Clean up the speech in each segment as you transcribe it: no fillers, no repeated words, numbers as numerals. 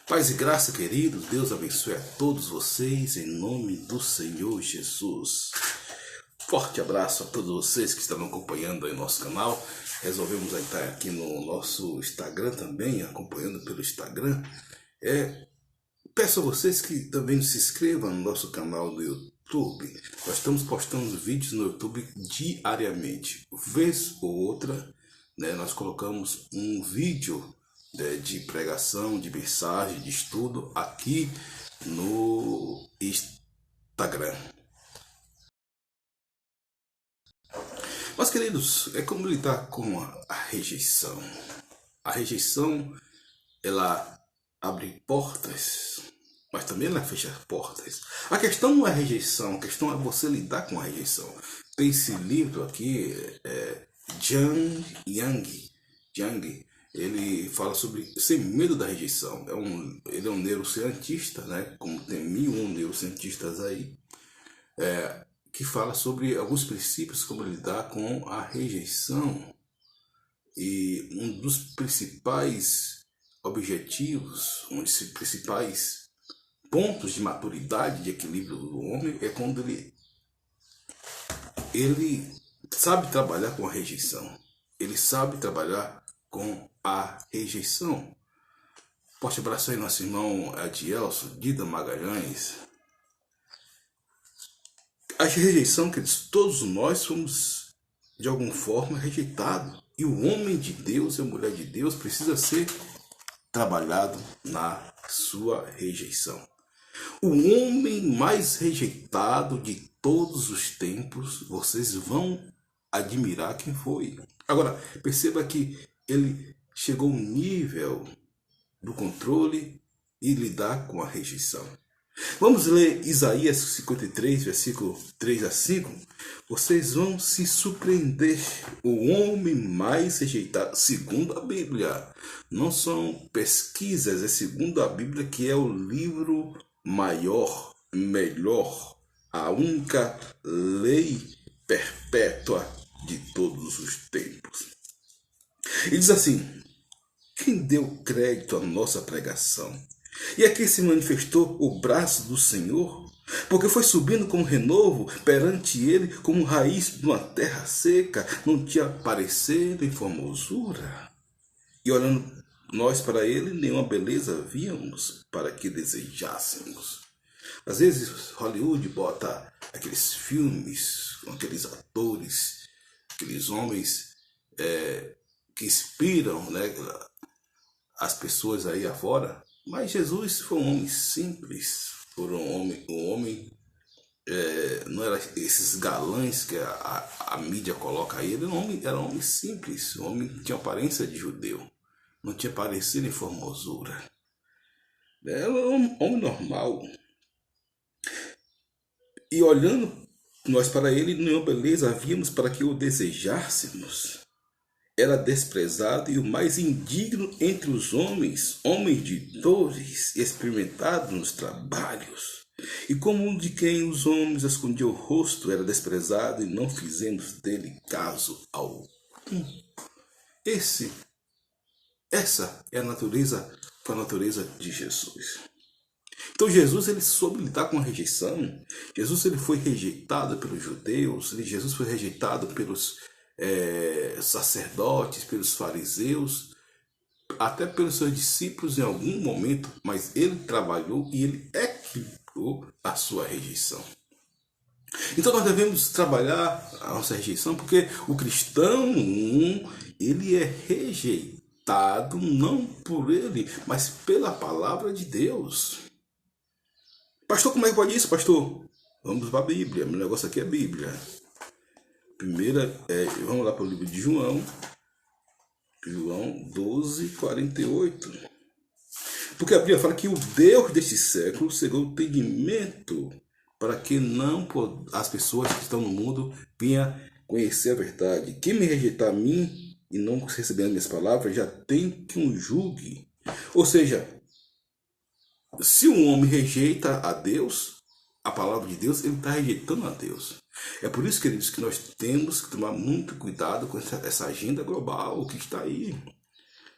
Paz e graça, queridos, Deus abençoe a todos vocês, em nome do Senhor Jesus. Forte abraço a todos vocês que estão acompanhando aí nosso canal. Resolvemos estar aqui no nosso Instagram também, acompanhando pelo Instagram. Peço a vocês que também se inscrevam no nosso canal do YouTube. Nós estamos postando vídeos no YouTube diariamente. Vez ou outra, nós colocamos um vídeo de pregação, de mensagem, de estudo aqui no Instagram. Mas, queridos, é como lidar com a rejeição. A rejeição, ela abre portas, mas também ela fecha portas. A questão não é a rejeição, a questão é você lidar com a rejeição. Tem esse livro aqui, John Young, ele fala sobre Sem Medo da Rejeição. Ele é um neurocientista, como tem 1001 neurocientistas aí, que fala sobre alguns princípios como lidar com a rejeição. E um dos principais objetivos, um dos principais pontos de maturidade, de equilíbrio do homem é quando ele sabe trabalhar com a rejeição. Ele sabe trabalhar com a rejeição. Forte abraço aí, nosso irmão Adielson, Dida Magalhães. A rejeição, que todos nós somos de alguma forma rejeitados. E o homem de Deus e a mulher de Deus precisa ser trabalhado na sua rejeição. O homem mais rejeitado de todos os tempos, vocês vão admirar quem foi. Agora, perceba que ele chegou ao nível do controle e lidar com a rejeição. Vamos ler Isaías 53, versículo 3 a 5. Vocês vão se surpreender. O homem mais rejeitado, segundo a Bíblia. Não são pesquisas, é segundo a Bíblia, que é o livro maior, melhor, a única lei perpétua de todos os tempos. E diz assim: quem deu crédito à nossa pregação? E aqui se manifestou o braço do Senhor, porque foi subindo como renovo perante ele, como raiz de uma terra seca, não tinha parecer em formosura. E olhando nós para ele, nenhuma beleza víamos para que desejássemos. Às vezes Hollywood bota aqueles filmes com aqueles atores, aqueles homens que inspiram, as pessoas aí afora. Mas Jesus foi um homem simples, não era esses galãs que a mídia coloca aí. Ele era um homem simples, um homem que tinha aparência de judeu, não tinha parecer em formosura. Era um homem normal. E olhando nós para ele, nenhuma beleza havíamos para que o desejássemos. Era desprezado e o mais indigno entre os homens, homens de dores, experimentado nos trabalhos. E como um de quem os homens escondiam o rosto, era desprezado e não fizemos dele caso algum. Essa é a natureza de Jesus. Então Jesus, ele soube lidar com a rejeição. Jesus, ele foi rejeitado pelos judeus. Jesus foi rejeitado pelos sacerdotes, pelos fariseus, até pelos seus discípulos em algum momento, mas ele trabalhou e ele equilibrou a sua rejeição. Então nós devemos trabalhar a nossa rejeição, porque o cristão, ele é rejeitado não por ele, mas pela palavra de Deus. Pastor, como é que pode isso, pastor? Vamos para a Bíblia, meu negócio aqui é a Bíblia. Vamos lá para o livro de João 12, 48. Porque a Bíblia fala que o Deus deste século cegou o entendimento para que as pessoas que estão no mundo venham conhecer a verdade. Quem me rejeitar a mim e não receber as minhas palavras, já tem que um julgue. Ou seja, se um homem rejeita a Deus, a palavra de Deus, ele está rejeitando a Deus. É por isso, queridos, que nós temos que tomar muito cuidado com essa agenda global que está aí.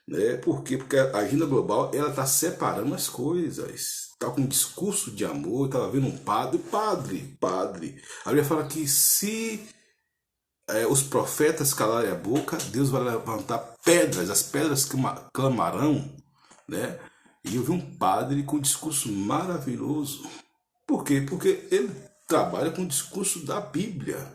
né? Por quê? Porque a agenda global ela está separando as coisas. Está com um discurso de amor. Estava vendo um padre. A Bíblia fala que se os profetas calarem a boca, Deus vai levantar pedras, as pedras clamarão, né? E eu vi um padre com um discurso maravilhoso. Por quê? Porque ele trabalha com o discurso da Bíblia.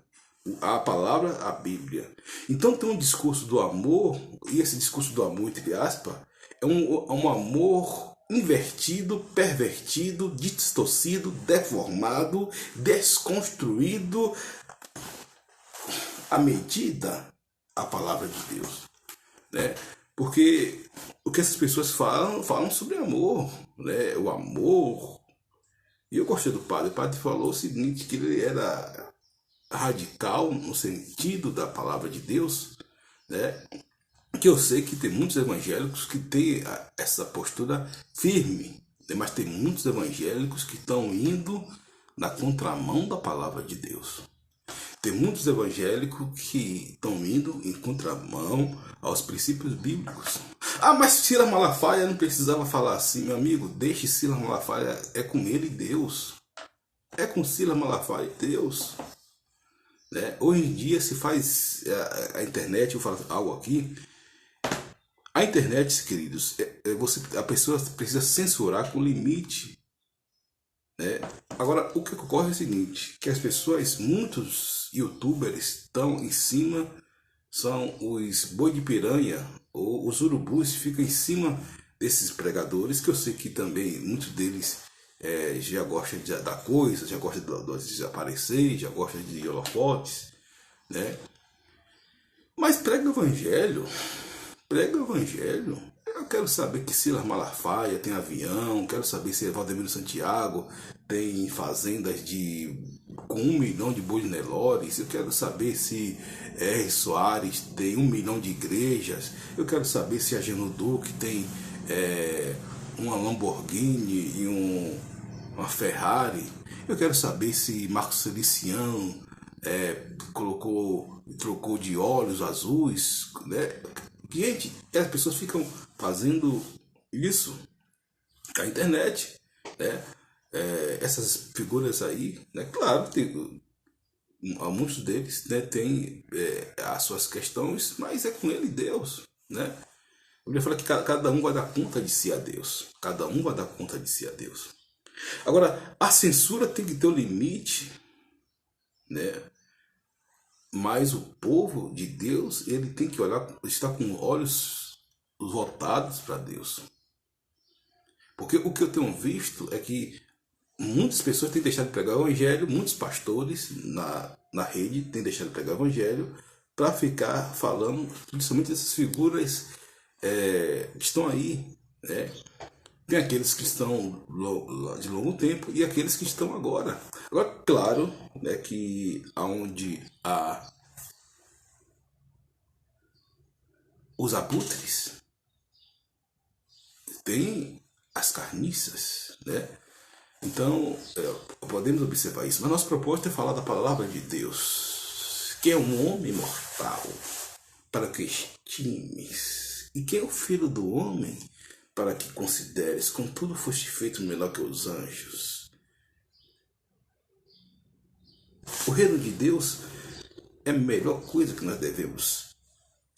A palavra, a Bíblia. Então tem um discurso do amor, e esse discurso do amor, entre aspas, é um amor invertido, pervertido, distorcido, deformado, desconstruído, à medida a palavra de Deus, né? Porque o que essas pessoas falam sobre amor, né? O amor. E eu gostei do padre. O padre falou o seguinte, que ele era radical no sentido da palavra de Deus, né? Que eu sei que tem muitos evangélicos que têm essa postura firme, né? Mas tem muitos evangélicos que estão indo na contramão da palavra de Deus. Tem muitos evangélicos que estão indo em contramão aos princípios bíblicos. Ah, mas Silas Malafaia não precisava falar assim, meu amigo. Deixe Silas Malafaia, é com ele e Deus. É com Silas Malafaia e Deus. Né? Hoje em dia se faz a internet, eu falo algo aqui. A internet, queridos, a pessoa precisa censurar com limite. Né? Agora, o que ocorre é o seguinte, que as pessoas, muitos youtubers estão em cima, são os boi de piranha, ou os urubus ficam em cima desses pregadores, que eu sei que também muitos deles já gostam da coisa, já gostam de desaparecer, já gostam de holofotes, né? Mas prega o evangelho, prega o evangelho. Eu quero saber que Silas Malafaia tem avião, quero saber se Valdemiro Santiago tem fazendas com 1 milhão de bois Nelores, eu quero saber se R. Soares tem 1 milhão de igrejas, eu quero saber se a Duque tem uma Lamborghini e uma Ferrari, eu quero saber se Marcos Feliciano trocou de olhos azuis, né? Gente, as pessoas ficam fazendo isso na internet, né? Essas figuras aí, né? Claro, muitos deles, né, têm as suas questões, mas é com ele Deus, né? Eu ia falar que cada um vai dar conta de si a Deus. Cada um vai dar conta de si a Deus. Agora, a censura tem que ter um limite, né? Mas o povo de Deus, ele tem que olhar, estar com olhos voltados para Deus. Porque o que eu tenho visto é que muitas pessoas têm deixado de pregar o evangelho, muitos pastores na rede têm deixado de pregar o evangelho para ficar falando principalmente dessas figuras que estão aí, né? Tem aqueles que estão de longo tempo e aqueles que estão agora. Agora, claro, né, que onde há os abutres, tem as carniças, né? Então, podemos observar isso. Mas nossa proposta é falar da palavra de Deus, que é um homem mortal, para que estimes. E que é o filho do homem, para que consideres, contudo foste feito melhor que os anjos. O reino de Deus é a melhor coisa que nós devemos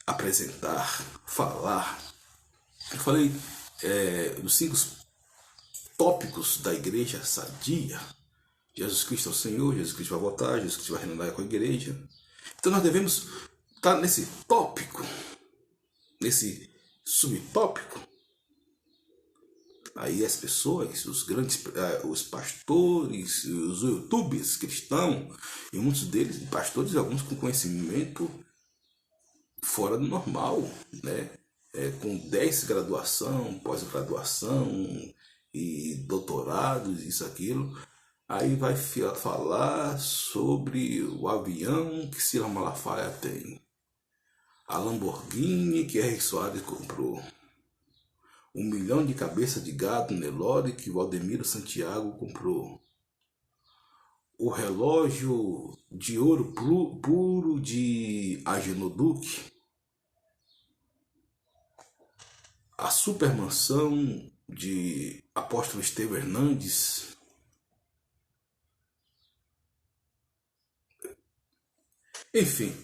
apresentar, falar. Eu falei dos 5 tópicos da igreja sadia. Jesus Cristo é o Senhor, Jesus Cristo vai voltar, Jesus Cristo vai reinar com a igreja. Então nós devemos estar nesse tópico, nesse subtópico. Aí as pessoas, os pastores, os youtubers cristãos, e muitos deles, pastores, alguns com conhecimento fora do normal, né? Com 10 graduação, pós-graduação e doutorados, isso, aquilo. Aí vai falar sobre o avião que Silas Malafaia tem, a Lamborghini que R. Soares comprou, 1 milhão de cabeça de gado Nelore que Valdemiro Santiago comprou, o relógio de ouro puro de Duque, a supermansão de apóstolo Estevão Hernandes. Enfim,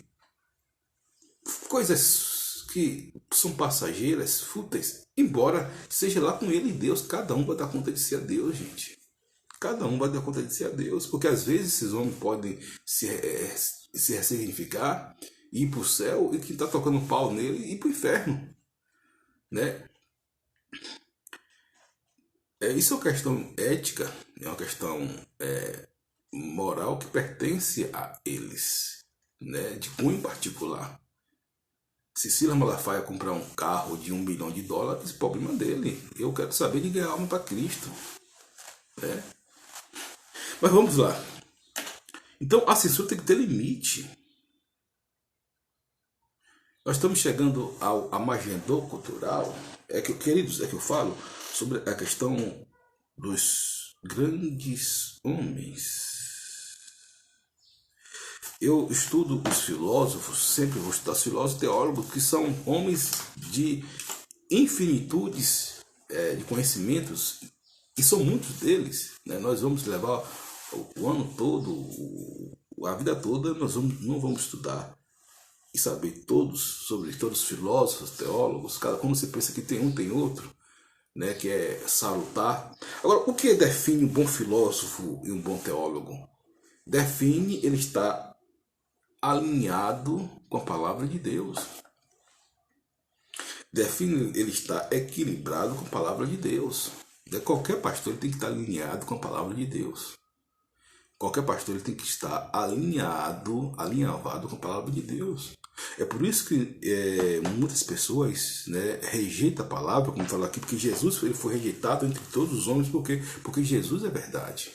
coisas que são passageiras, fúteis, embora seja lá com ele e Deus, cada um vai dar conta de si a Deus, gente. Cada um vai dar conta de si a Deus, porque às vezes esses homens podem se ressignificar, ir para o céu, e quem está tocando pau nele ir para o inferno, né? Isso é uma questão ética, é uma questão moral que pertence a eles, né? De cunho particular. Se Silas Malafaia comprar um carro de $1 bilhão, problema dele. Eu quero saber de ganhar alma para Cristo, né? Mas vamos lá. Então a censura tem que ter limite. Nós estamos chegando ao agendô cultural. Queridos, que eu falo sobre a questão dos grandes homens. Eu estudo os filósofos, sempre vou estudar os filósofos teólogos, que são homens de infinitudes de conhecimentos, e são muitos deles, né? Nós vamos levar o ano todo, a vida toda, nós não vamos estudar e saber sobre todos os filósofos, teólogos. Quando você pensa que tem um, tem outro, né, que é salutar. Agora, o que define um bom filósofo e um bom teólogo? Define ele estar alinhado com a palavra de Deus. Define ele estar equilibrado com a palavra de Deus. Qualquer pastor ele tem que estar alinhado com a palavra de Deus. Qualquer pastor ele tem que estar alinhavado com a palavra de Deus. É por isso que muitas pessoas, né, rejeitam a palavra, como fala aqui, porque Jesus ele foi rejeitado entre todos os homens, porque Jesus é verdade.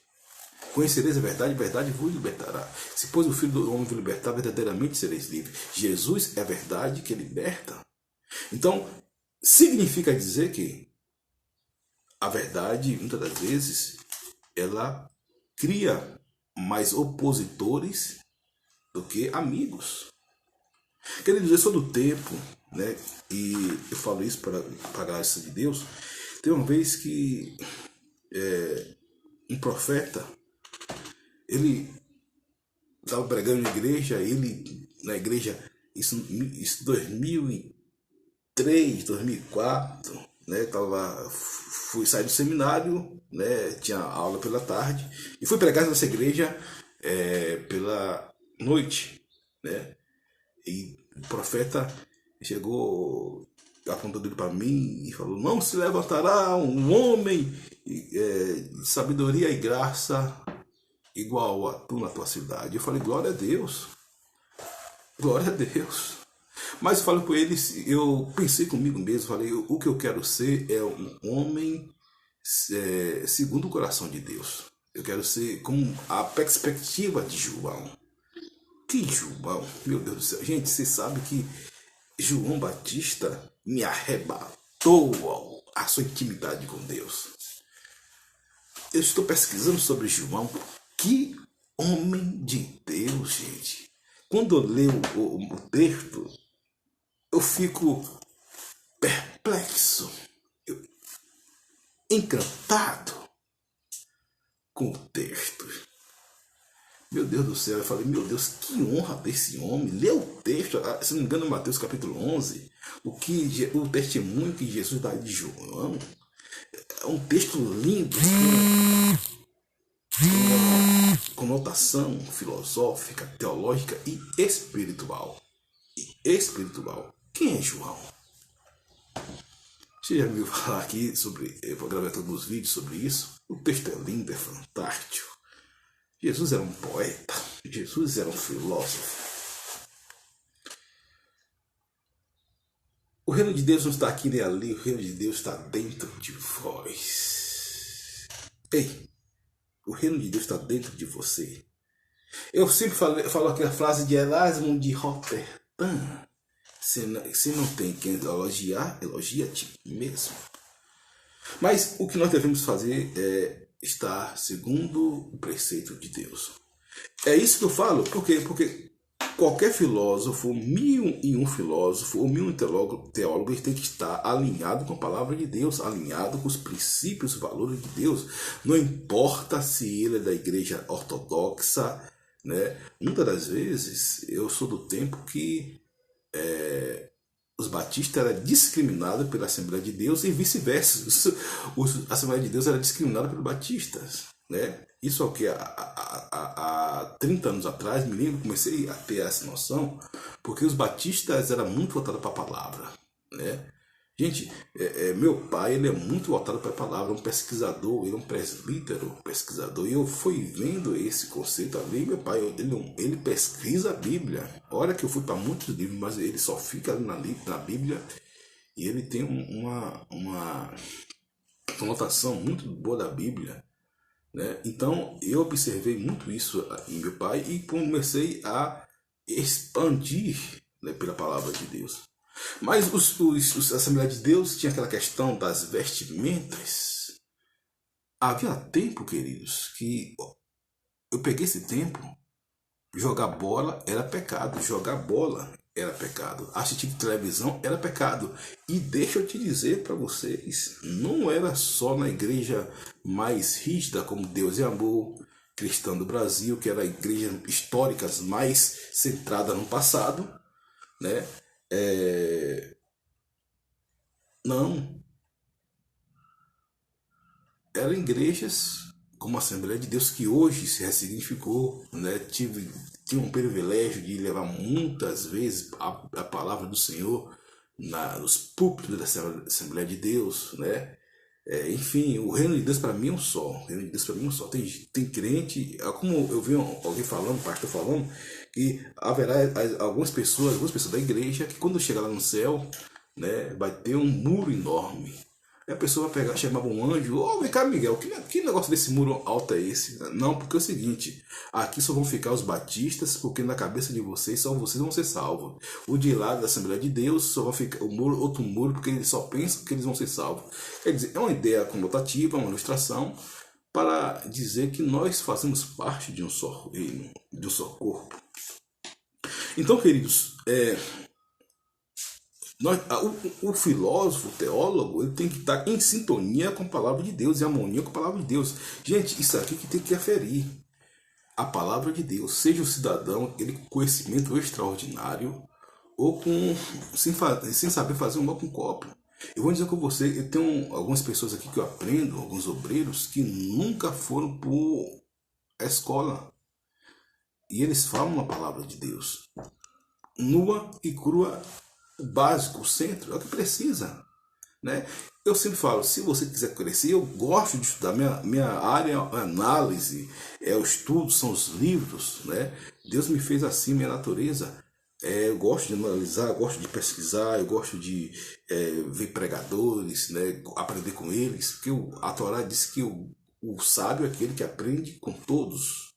Conhecereis a verdade, verdade vos libertará. Se pois o Filho do Homem vos libertar, verdadeiramente sereis livres. Jesus é a verdade que liberta. Então, significa dizer que a verdade, muitas das vezes, ela cria mais opositores do que amigos. Queridos, eu sou do tempo, né? E eu falo isso para a graça de Deus. Tem uma vez que um profeta, ele estava pregando na igreja, isso 2003, 2004, né? Fui sair do seminário, né? Tinha aula pela tarde e fui pregar nessa igreja pela noite, né? E o profeta chegou, apontou dele para mim e falou: não se levantará um homem de sabedoria e graça igual a tu na tua cidade. Eu falei: glória a Deus, glória a Deus. Mas eu falei para eles, eu pensei comigo mesmo, falei: o que eu quero ser é um homem segundo o coração de Deus. Eu quero ser como a perspectiva de João. Que João, meu Deus do céu. Gente, você sabe que João Batista me arrebatou a sua intimidade com Deus. Eu estou pesquisando sobre João. Que homem de Deus, gente. Quando eu leio o texto, eu fico perplexo, encantado com o texto. Meu Deus do céu, eu falei: meu Deus, que honra desse homem. Lê o texto, se não me engano, Mateus capítulo 11, o testemunho que Jesus dá de João. É um texto lindo, com conotação filosófica, teológica e espiritual. Quem é João? Você já me ouviu falar aqui sobre, eu gravei alguns vídeos sobre isso. O texto é lindo, é fantástico. Jesus era um poeta, Jesus era um filósofo. O reino de Deus não está aqui nem ali, o reino de Deus está dentro de vós. Ei, o reino de Deus está dentro de você. Eu sempre falo aquela frase de Erasmo de Roterdã: se não tem quem elogiar, elogia a ti mesmo. Mas o que nós devemos fazer é estar segundo o preceito de Deus. É isso que eu falo. Por quê? Porque Qualquer filósofo, mil e um filósofo, ou mil e um teólogo, ele tem que estar alinhado com a palavra de Deus, alinhado com os princípios e valores de Deus. Não importa se ele é da igreja ortodoxa, né? Muitas das vezes, eu sou do tempo que os batistas eram discriminados pela Assembleia de Deus e vice-versa. A Assembleia de Deus era discriminada pelos batistas, né? Isso é o que há 30 anos atrás, me lembro, comecei a ter essa noção, porque os batistas eram muito voltados para a palavra, né? Gente, meu pai, ele é muito voltado para a palavra, um pesquisador, ele é um presbítero, pesquisador, e eu fui vendo esse conceito ali. Meu pai, ele pesquisa a Bíblia. Olha que eu fui para muitos livros, mas ele só fica ali na Bíblia, e ele tem uma conotação muito boa da Bíblia, né? Então, eu observei muito isso em meu pai e comecei a expandir, né, pela palavra de Deus. Mas a Assembleia de Deus tinha aquela questão das vestimentas. Havia tempo, queridos, que eu peguei esse tempo, jogar bola era pecado, jogar bola era pecado, assistir televisão era pecado. E deixa eu te dizer para vocês, não era só na igreja mais rígida como Deus e Amor, Cristã do Brasil, que era a igreja histórica mais centrada no passado, né? Não, eram igrejas como a Assembleia de Deus, que hoje se ressignificou, né? Tive um privilégio de levar muitas vezes a palavra do Senhor nos púlpitos da Assembleia de Deus, né? Enfim, o reino de Deus para mim é um só. O reino de Deus para mim é um só. Tem crente, como eu vi alguém falando, pastor falando, que haverá algumas pessoas da igreja que quando chegar lá no céu, né, vai ter um muro enorme. Aí a pessoa vai pegar, chamava um anjo, vem cá, Miguel, que negócio desse muro alto é esse? Não, porque é o seguinte, aqui só vão ficar os batistas, porque na cabeça de vocês só vocês vão ser salvos. O de lá da Assembleia de Deus só vai ficar outro muro, porque eles só pensam que eles vão ser salvos. Quer dizer, é uma ideia conotativa, uma ilustração, para dizer que nós fazemos parte de um só reino, de um só corpo. Então, queridos, o filósofo, o teólogo, ele tem que estar em sintonia com a palavra de Deus, em harmonia com a palavra de Deus. Gente, isso aqui que tem que aferir. A palavra de Deus, seja o cidadão, ele com conhecimento extraordinário, ou sem saber fazer um mal com um copo. Eu vou dizer com você, eu tenho algumas pessoas aqui que eu aprendo, alguns obreiros, que nunca foram para a escola. E eles falam a palavra de Deus. Nua e crua, o básico, o centro, é o que precisa, né? Eu sempre falo, se você quiser crescer, eu gosto de estudar, minha área é análise, o estudo, são os livros, né? Deus me fez assim, minha natureza. Eu gosto de analisar, eu gosto de pesquisar, eu gosto de ver pregadores, né? Aprender com eles, porque a Torá diz que o sábio é aquele que aprende com todos,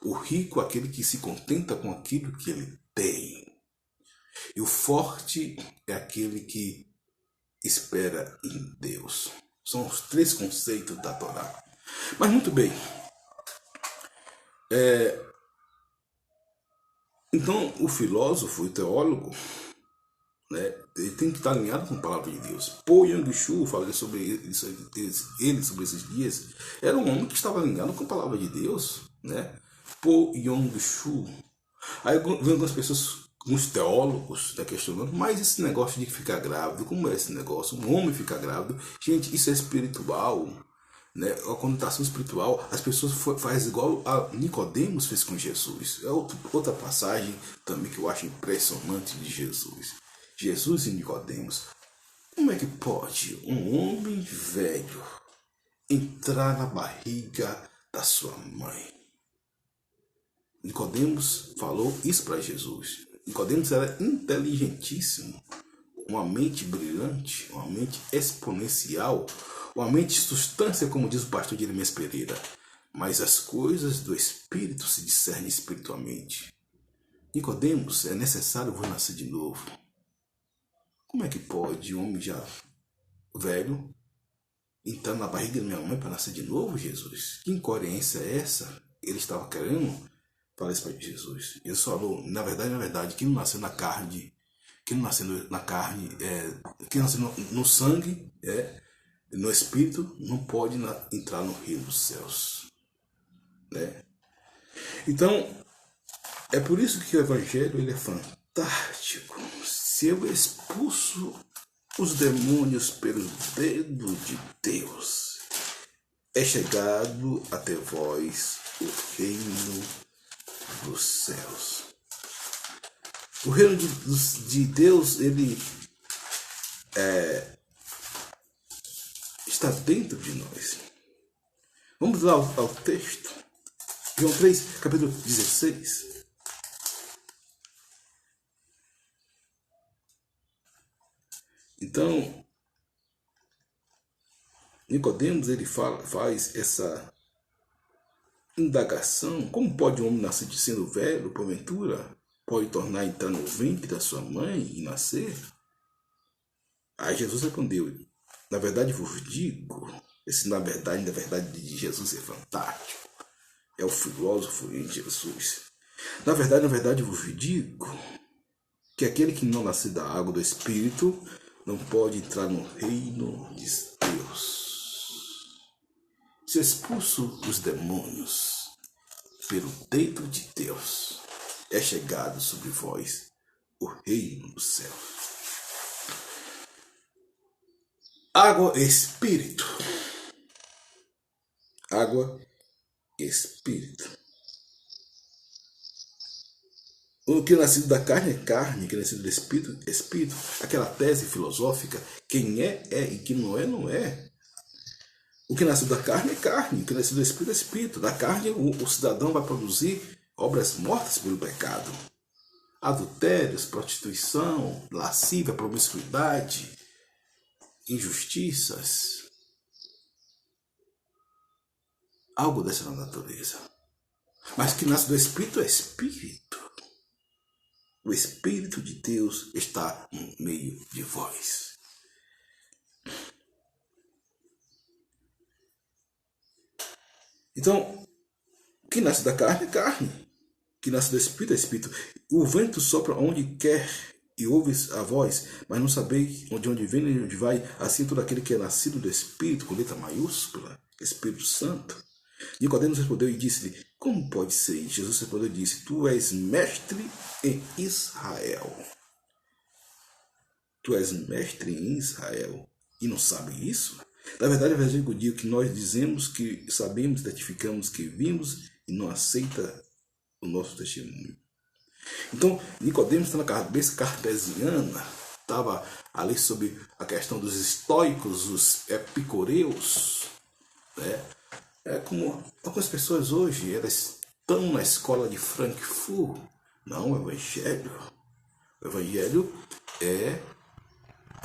o rico é aquele que se contenta com aquilo que ele tem. E o forte é aquele que espera em Deus. São os três conceitos da Torá. Mas muito bem. Então, o filósofo e teólogo, né, ele tem que estar alinhado com a palavra de Deus. Paul Yang-Shu, falei sobre isso, ele sobre esses dias, era um homem que estava alinhado com a palavra de Deus, né? Paul Yang-Shu. Aí vem algumas pessoas, uns teólogos, né, questionando, mas esse negócio de ficar grávido, como é esse negócio? Um homem ficar grávido, gente, isso é espiritual, né? A conotação espiritual, as pessoas fazem igual a Nicodemos fez com Jesus. É outra passagem também que eu acho impressionante de Jesus. Jesus e Nicodemos. Como é que pode um homem velho entrar na barriga da sua mãe? Nicodemos falou isso para Jesus. Nicodemos era inteligentíssimo, uma mente brilhante, uma mente exponencial, uma mente substância, como diz o pastor Jeremias Pereira. Mas as coisas do Espírito se discernem espiritualmente. Nicodemos, é necessário eu nascer de novo. Como é que pode um homem já velho entrar na barriga da minha mãe para nascer de novo, Jesus? Que incoerência é essa? Ele estava querendo fala isso para Jesus. Jesus falou, na verdade, quem não nasceu na carne, quem não nasceu na carne, quem nasceu no sangue, no espírito, não pode entrar no reino dos céus. Né? Então, é por isso que o evangelho ele é fantástico. Se eu expulso os demônios pelo dedo de Deus, é chegado até vós o reino dos céus. O reino de Deus, ele está dentro de nós. Vamos lá ao texto. João 3, capítulo 16. Então, Nicodemos ele faz essa indagação. Como pode um homem nascer sendo velho, porventura? Pode tornar a entrar no ventre da sua mãe e nascer? Aí Jesus respondeu, na verdade vos digo, esse na verdade de Jesus é fantástico. É o filósofo em Jesus. Na verdade vos digo que aquele que não nascer da água do Espírito não pode entrar no reino de Deus. Se eu expulso os demônios pelo dedo de Deus, é chegado sobre vós o reino do céu. Água e Espírito. Água e Espírito. O que é nascido da carne é carne, o que é nascido do Espírito é Espírito. Aquela tese filosófica, quem é e quem não é, não é. O que nasceu da carne é carne, o que nasceu do Espírito é Espírito. Da carne, o cidadão vai produzir obras mortas pelo pecado. Adultérios, prostituição, lascívia, promiscuidade, injustiças. Algo dessa natureza. Mas o que nasce do Espírito é Espírito. O Espírito de Deus está no meio de vós. Então, o que nasce da carne é carne. O que nasce do Espírito é Espírito. O vento sopra onde quer e ouves a voz, mas não sabeis de onde vem e onde vai. Assim todo aquele que é nascido do Espírito, com letra maiúscula, Espírito Santo. Nicodemos respondeu e disse-lhe, como pode ser? Jesus respondeu e disse, tu és mestre em Israel. Tu és mestre em Israel e não sabe isso? Na verdade, eu digo que nós dizemos que sabemos, testificamos que vimos e não aceita o nosso testemunho. Então, Nicodemos está na cabeça cartesiana, estava ali sobre a questão dos estoicos, os epicureus, né? É como algumas pessoas hoje, elas estão na escola de Frankfurt. Não, o Evangelho é...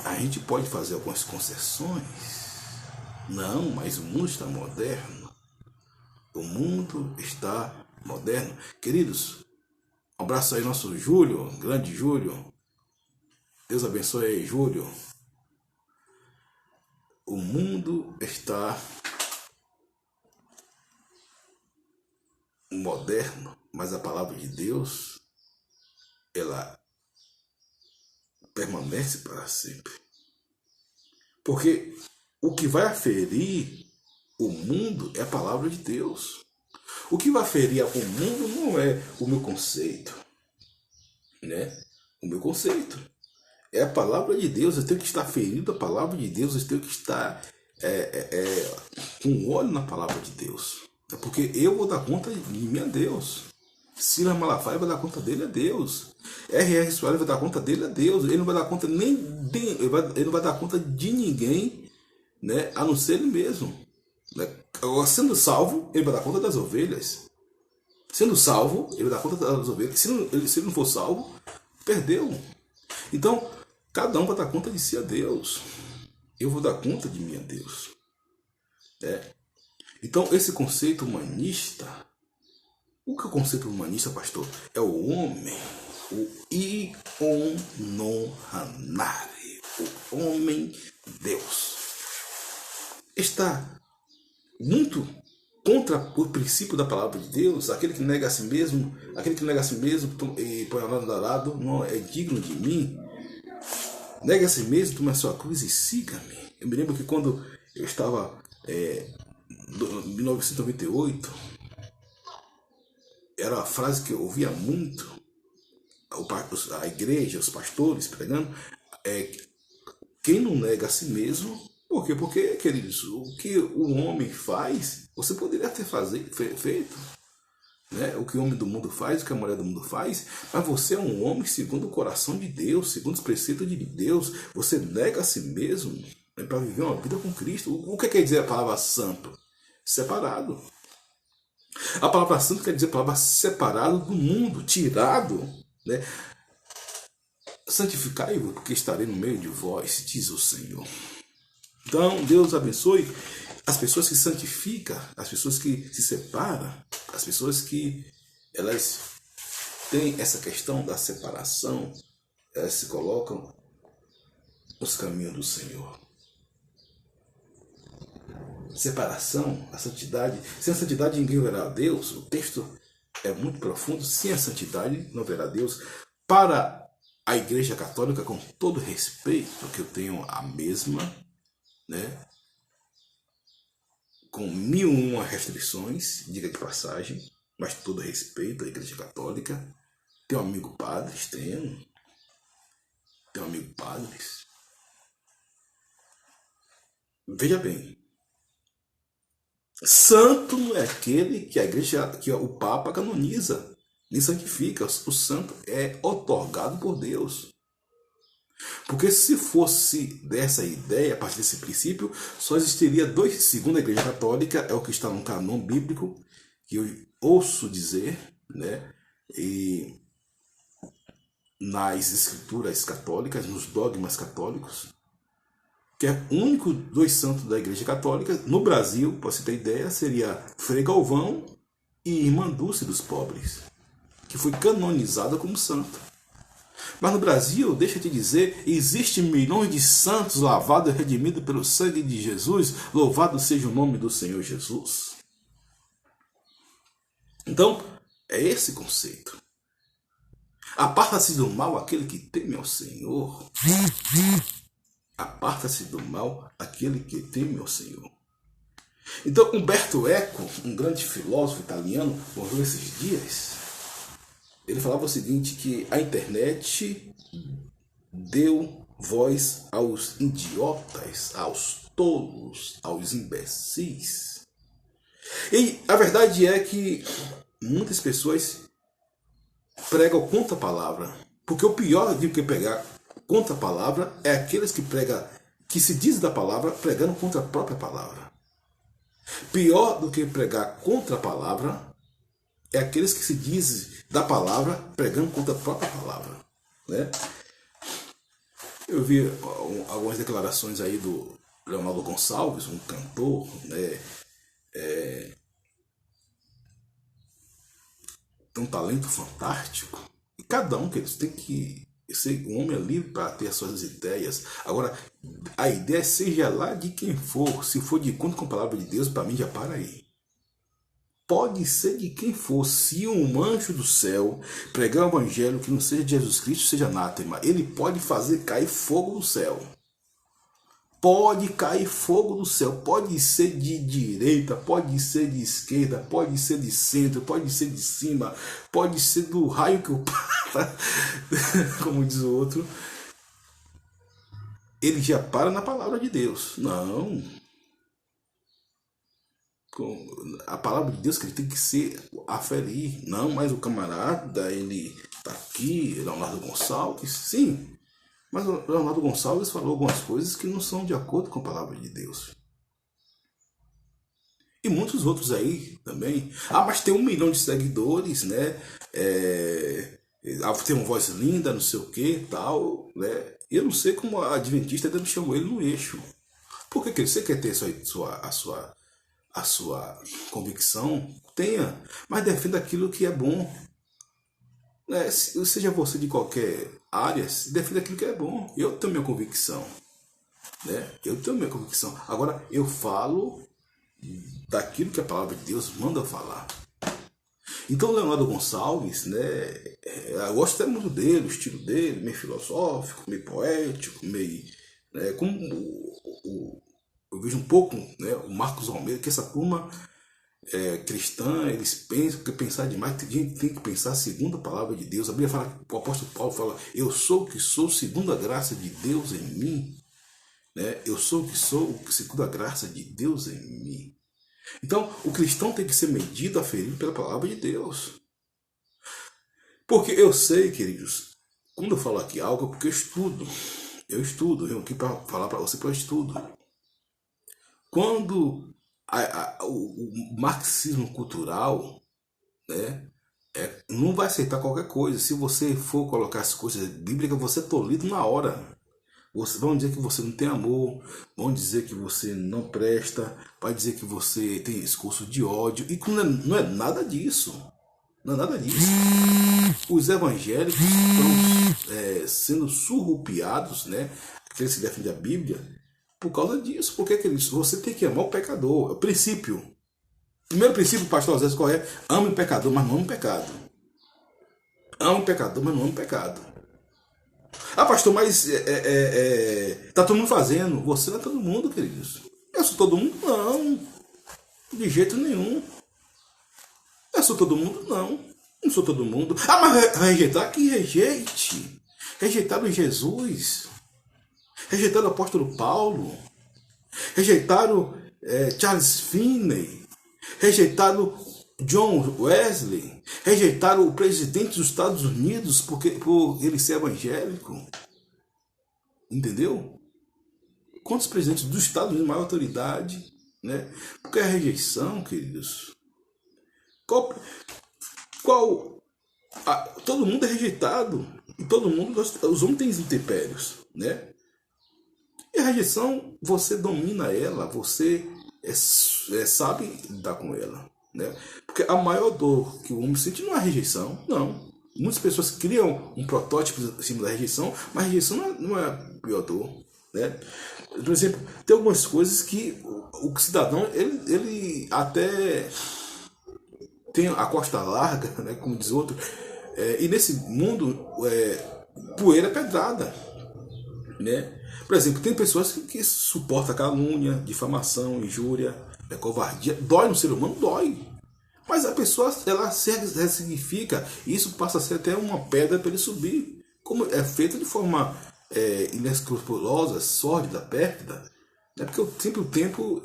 A gente pode fazer algumas concessões. Não, mas o mundo está moderno. O mundo está moderno. Queridos, um abraço aí nosso Júlio, grande Júlio. Deus abençoe aí, Júlio. O mundo está moderno, mas a palavra de Deus, ela permanece para sempre. Porque o que vai aferir o mundo é a palavra de Deus. O que vai aferir o mundo não é o meu conceito, né? O meu conceito é a palavra de Deus. Eu tenho que estar ferido a palavra de Deus. Eu tenho que estar com olho na palavra de Deus. É porque eu vou dar conta de mim a Deus. Silas Malafaia vai dar conta dele a Deus. R.R. Soares vai dar conta dele a Deus. Ele não vai dar conta ele não vai dar conta de ninguém, né, a não ser ele mesmo. Né? Sendo salvo, ele vai dar conta das ovelhas. Sendo salvo, ele vai dar conta das ovelhas. Se ele não for salvo, perdeu. Então, cada um vai dar conta de si a Deus. Eu vou dar conta de mim a Deus. Então, esse conceito humanista, o que é o conceito humanista, pastor? É o homem, o Ion non Hanare, o homem Deus. Está muito contra o princípio da palavra de Deus, aquele que nega a si mesmo, e põe ao lado não é digno de mim. Nega a si mesmo, tome a sua cruz e siga-me. Eu me lembro que quando eu estava em 1998, era uma frase que eu ouvia muito, a igreja, os pastores pregando, quem não nega a si mesmo, por quê? Porque, queridos, o que o homem faz, você poderia ter feito. Né? O que o homem do mundo faz, o que a mulher do mundo faz, mas você é um homem segundo o coração de Deus, segundo os preceitos de Deus. Você nega a si mesmo, né, para viver uma vida com Cristo. O que quer dizer a palavra santo? Separado. A palavra santo quer dizer a palavra separado do mundo, tirado, né? Santificai-vos, porque estarei no meio de vós, diz o Senhor. Então, Deus abençoe as pessoas que santificam, as pessoas que se separam, as pessoas que elas têm essa questão da separação, elas se colocam nos caminhos do Senhor. Separação, a santidade. Sem a santidade ninguém verá a Deus. O texto é muito profundo. Sem a santidade não verá Deus. Para a Igreja Católica, com todo respeito, que eu tenho a mesma, né? Com 1001 restrições, diga de passagem, mas todo respeito à Igreja Católica. Tenho amigo padres, tenho amigo padres. Veja bem, santo não é aquele que a igreja, que o Papa canoniza, nem santifica. O santo é otorgado por Deus. Porque se fosse dessa ideia, a partir desse princípio, só existiria dois, segundo a Igreja Católica, é o que está no cânon bíblico, que eu ouço dizer, né? E nas escrituras católicas, nos dogmas católicos, que é o único dois santos da Igreja Católica, no Brasil, para você ter ideia, seria Frei Galvão e Irmã Dulce dos Pobres, que foi canonizada como santo. Mas no Brasil, deixa eu te dizer, existem milhões de santos lavados e redimidos pelo sangue de Jesus. Louvado seja o nome do Senhor Jesus. Então, é esse conceito. Aparta-se do mal aquele que teme ao Senhor. Aparta-se do mal aquele que teme ao Senhor. Então, Umberto Eco, um grande filósofo italiano, morreu esses dias. Ele falava o seguinte, que a internet deu voz aos idiotas, aos tolos, aos imbecis. E a verdade é que muitas pessoas pregam contra a palavra. Porque o pior do que pregar contra a palavra é aqueles que pregam, que se diz da palavra, pregando contra a própria palavra. Pior do que pregar contra a palavra é aqueles que se dizem da palavra pregando contra a própria palavra, né? Eu vi algumas declarações aí do Leonardo Gonçalves, um cantor, né? Tem um talento fantástico. E cada um que eles tem que ser um homem livre para ter as suas ideias. Agora, a ideia seja lá de quem for, se for de conta com a palavra de Deus, para mim já para aí. Pode ser de quem for, se um anjo do céu pregar o evangelho que não seja de Jesus Cristo, seja anátema, ele pode fazer cair fogo do céu. Pode cair fogo do céu, pode ser de direita, pode ser de esquerda, pode ser de centro, pode ser de cima, pode ser do raio que o para, como diz o outro. Ele já para na palavra de Deus. Não. A palavra de Deus que ele tem que ser aferir. Não, mas o camarada, ele tá aqui, Leonardo Gonçalves, sim. Mas o Leonardo Gonçalves falou algumas coisas que não são de acordo com a palavra de Deus. E muitos outros aí também. Ah, mas tem 1 milhão de seguidores, né? Tem uma voz linda, não sei o que, tal, né? Eu não sei como a Adventista ainda não chamou ele no eixo. Por que você quer ter a sua convicção? Tenha, mas defenda aquilo que é bom. Né? Seja você de qualquer área, defenda aquilo que é bom. Eu tenho minha convicção. Né? Eu tenho minha convicção. Agora, eu falo daquilo que a palavra de Deus manda falar. Então, Leonardo Gonçalves, né, eu gosto até muito dele, o estilo dele, meio filosófico, meio poético, meio, né, como eu vejo um pouco, né, o Marcos Almeida, que essa turma cristã, eles pensam que pensar demais, a gente tem que pensar segundo a palavra de Deus. A Bíblia fala, o apóstolo Paulo fala, eu sou o que sou segundo a graça de Deus em mim, né? Eu sou o que sou segundo a graça de Deus em mim. Então, o cristão tem que ser medido, aferido pela palavra de Deus. Porque eu sei, queridos, quando eu falo aqui algo é porque eu estudo, venho aqui para falar para você que eu estudo. Quando o marxismo cultural, né, não vai aceitar qualquer coisa. Se você for colocar as coisas bíblicas, você é tolhido na hora. Vão dizer que você não tem amor, vão dizer que você não presta, vai dizer que você tem discurso de ódio, e não é nada disso. Não é nada disso. Os evangélicos estão sendo surrupiados, né? Aqueles que defendem a Bíblia, por causa disso. Porque você tem que amar o pecador. É o princípio. Primeiro princípio, pastor Zé, qual é? Ame o pecador, mas não ame o pecado. Ame o pecador, mas não ame o pecado. Ah, pastor, mas tá todo mundo fazendo. Você não é todo mundo, queridos. Eu sou todo mundo? Não. De jeito nenhum. Eu sou todo mundo? Não. Não sou todo mundo. Ah, mas rejeitar? Que rejeite. Rejeitaram Jesus. Rejeitaram o apóstolo Paulo. Rejeitaram Charles Finney. Rejeitaram John Wesley. Rejeitaram o presidente dos Estados Unidos por ele ser evangélico. Entendeu? Quantos presidentes dos Estados Unidos, maior autoridade, né? Porque a rejeição, queridos, todo mundo é rejeitado. E todo mundo, os homens têm intempéries, né? E a rejeição, você domina ela, você sabe lidar com ela, né? Porque a maior dor que o homem sente não é a rejeição, não. Muitas pessoas criam um protótipo em cima da rejeição, mas a rejeição não é a pior dor, né? Por exemplo, tem algumas coisas que o cidadão, ele até tem a costa larga, né, como diz outro, e nesse mundo, poeira é pedrada, né? Por exemplo, tem pessoas que suportam calúnia, difamação, injúria, covardia. Dói no ser humano? Dói. Mas a pessoa, ela se ressignifica, e isso passa a ser até uma pedra para ele subir. Como é feito de forma inescrupulosa, sórdida, pérfida, né? Porque sempre o tempo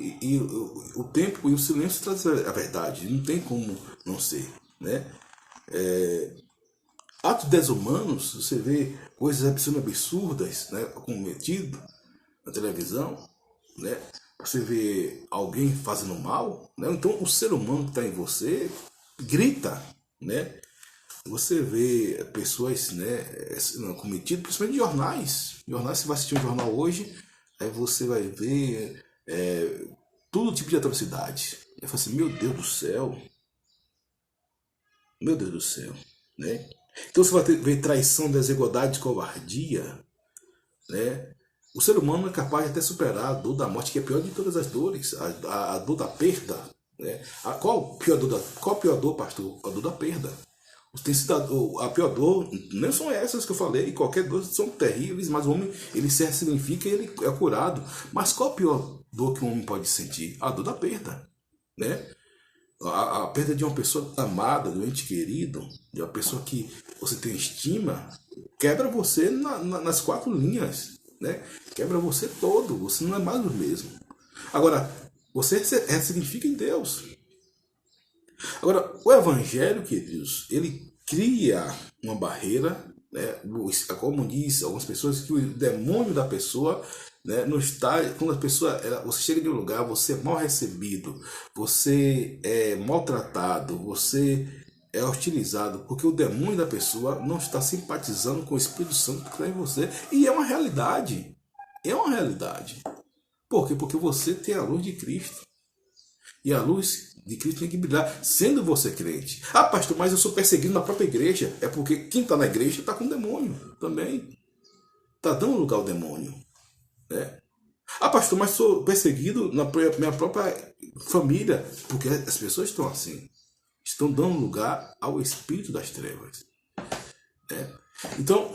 e o silêncio trazem a verdade. Não tem como não ser, né? Atos desumanos, você vê coisas absurdas, né, cometidas na televisão, né? Você vê alguém fazendo mal, né? Então o ser humano que está em você grita, né? Você vê pessoas, né, cometidas, principalmente em jornais. Você vai assistir um jornal hoje, aí você vai ver todo tipo de atrocidade. Eu falo assim, meu Deus do céu, né? Então você vai ver traição, desigualdade, covardia, né? O ser humano é capaz de até superar a dor da morte, que é a pior de todas as dores, a dor da perda, né? Qual a pior dor, pastor? A dor da perda. A pior dor não são essas que eu falei, qualquer dor são terríveis, mas o homem, ele se ressignifica e ele é curado. Mas qual a pior dor que o homem pode sentir? A dor da perda, né? A perda de uma pessoa amada, de um ente querido, de uma pessoa que você tem estima, quebra você nas quatro linhas, né? Quebra você todo, você não é mais o mesmo. Agora, você ressignifica em Deus. Agora, o evangelho, queridos, ele cria uma barreira, né? Como diz algumas pessoas, que o demônio da pessoa, né, não está. Quando a pessoa, você chega de um lugar, você é mal recebido, você é maltratado, você é hostilizado, porque o demônio da pessoa não está simpatizando com o Espírito Santo que está em você. E é uma realidade. É uma realidade. Por quê? Porque você tem a luz de Cristo. E a luz de Cristo tem que brilhar, sendo você crente. Ah, pastor, mas eu sou perseguido na própria igreja. É porque quem está na igreja está com o demônio também. Está dando lugar ao demônio, né? Ah, pastor, mas sou perseguido na minha própria família, porque as pessoas estão assim, estão dando lugar ao espírito das trevas, né? Então,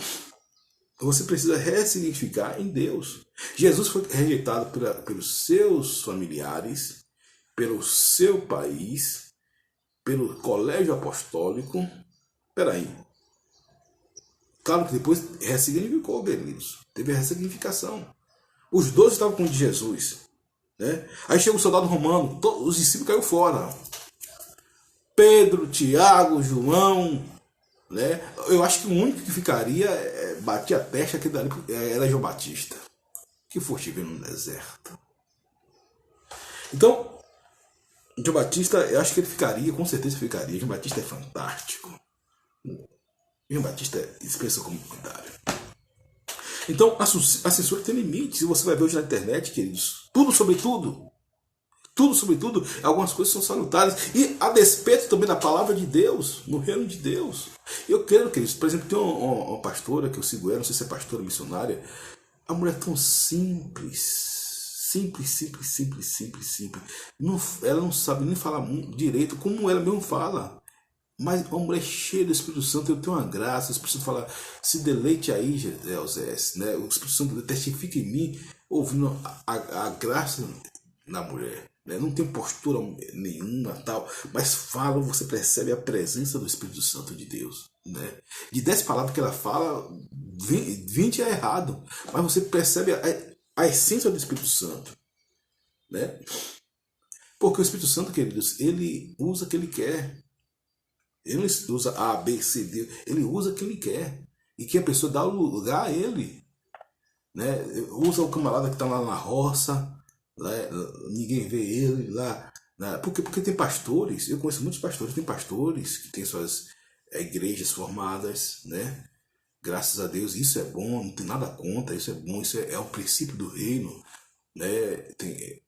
você precisa ressignificar em Deus. Jesus foi rejeitado pelos seus familiares, pelo seu país, pelo colégio apostólico. Peraí. Claro que depois ressignificou, queridos. Teve a ressignificação. Os 12 estavam com Jesus, né? Aí chega o soldado romano, os discípulos caíram fora. Pedro, Tiago, João, né? Eu acho que o único que ficaria, batia a testa, que era João Batista, que foi estiver no deserto. Então, João Batista, eu acho que ele ficaria, com certeza ficaria. João Batista é fantástico. João Batista dispensa comentário. Então, a censura tem limite. Se você vai ver hoje na internet, queridos, tudo sobre tudo. Tudo sobre tudo, algumas coisas são salutares. E a despeito também da palavra de Deus, no reino de Deus. Eu creio, queridos, por exemplo, tem uma pastora que eu sigo ela, não sei se é pastora missionária. A mulher é tão simples. Simples. Ela não sabe nem falar direito como ela mesmo fala. Mas uma mulher cheia do Espírito Santo, eu tenho uma graça. O Espírito Santo fala, se deleite aí, Osés, né? O Espírito Santo testifica em mim, ouvindo a graça na mulher. Né? Não tem postura nenhuma, tal, mas fala, você percebe a presença do Espírito Santo de Deus. Né? De 10 palavras que ela fala, 20 é errado, mas você percebe a essência do Espírito Santo. Né? Porque o Espírito Santo, queridos, ele usa o que ele quer. Ele não usa A, B, C, D, ele usa o que ele quer. E que a pessoa dá o lugar a ele. Né? Usa o camarada que está lá na roça, né? Ninguém vê ele lá. Né? Porque tem pastores, eu conheço muitos pastores, tem pastores que têm suas igrejas formadas, né? Graças a Deus, isso é bom, não tem nada contra, isso é bom, isso é o princípio do reino. Né?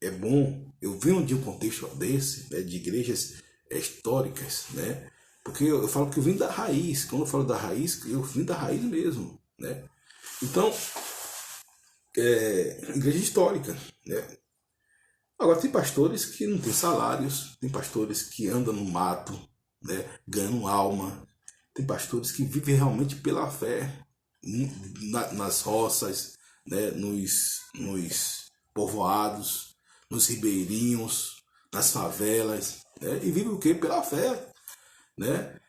É bom. Eu venho de um contexto desse, né? De igrejas históricas, né? Porque eu falo que eu vim da raiz. Quando eu falo da raiz, eu vim da raiz mesmo. Né? Então, igreja histórica. Né? Agora, tem pastores que não têm salários, tem pastores que andam no mato, né? Ganham alma, tem pastores que vivem realmente pela fé, nas roças, né? nos povoados, nos ribeirinhos, nas favelas, né? E vivem o quê? Pela fé. Né?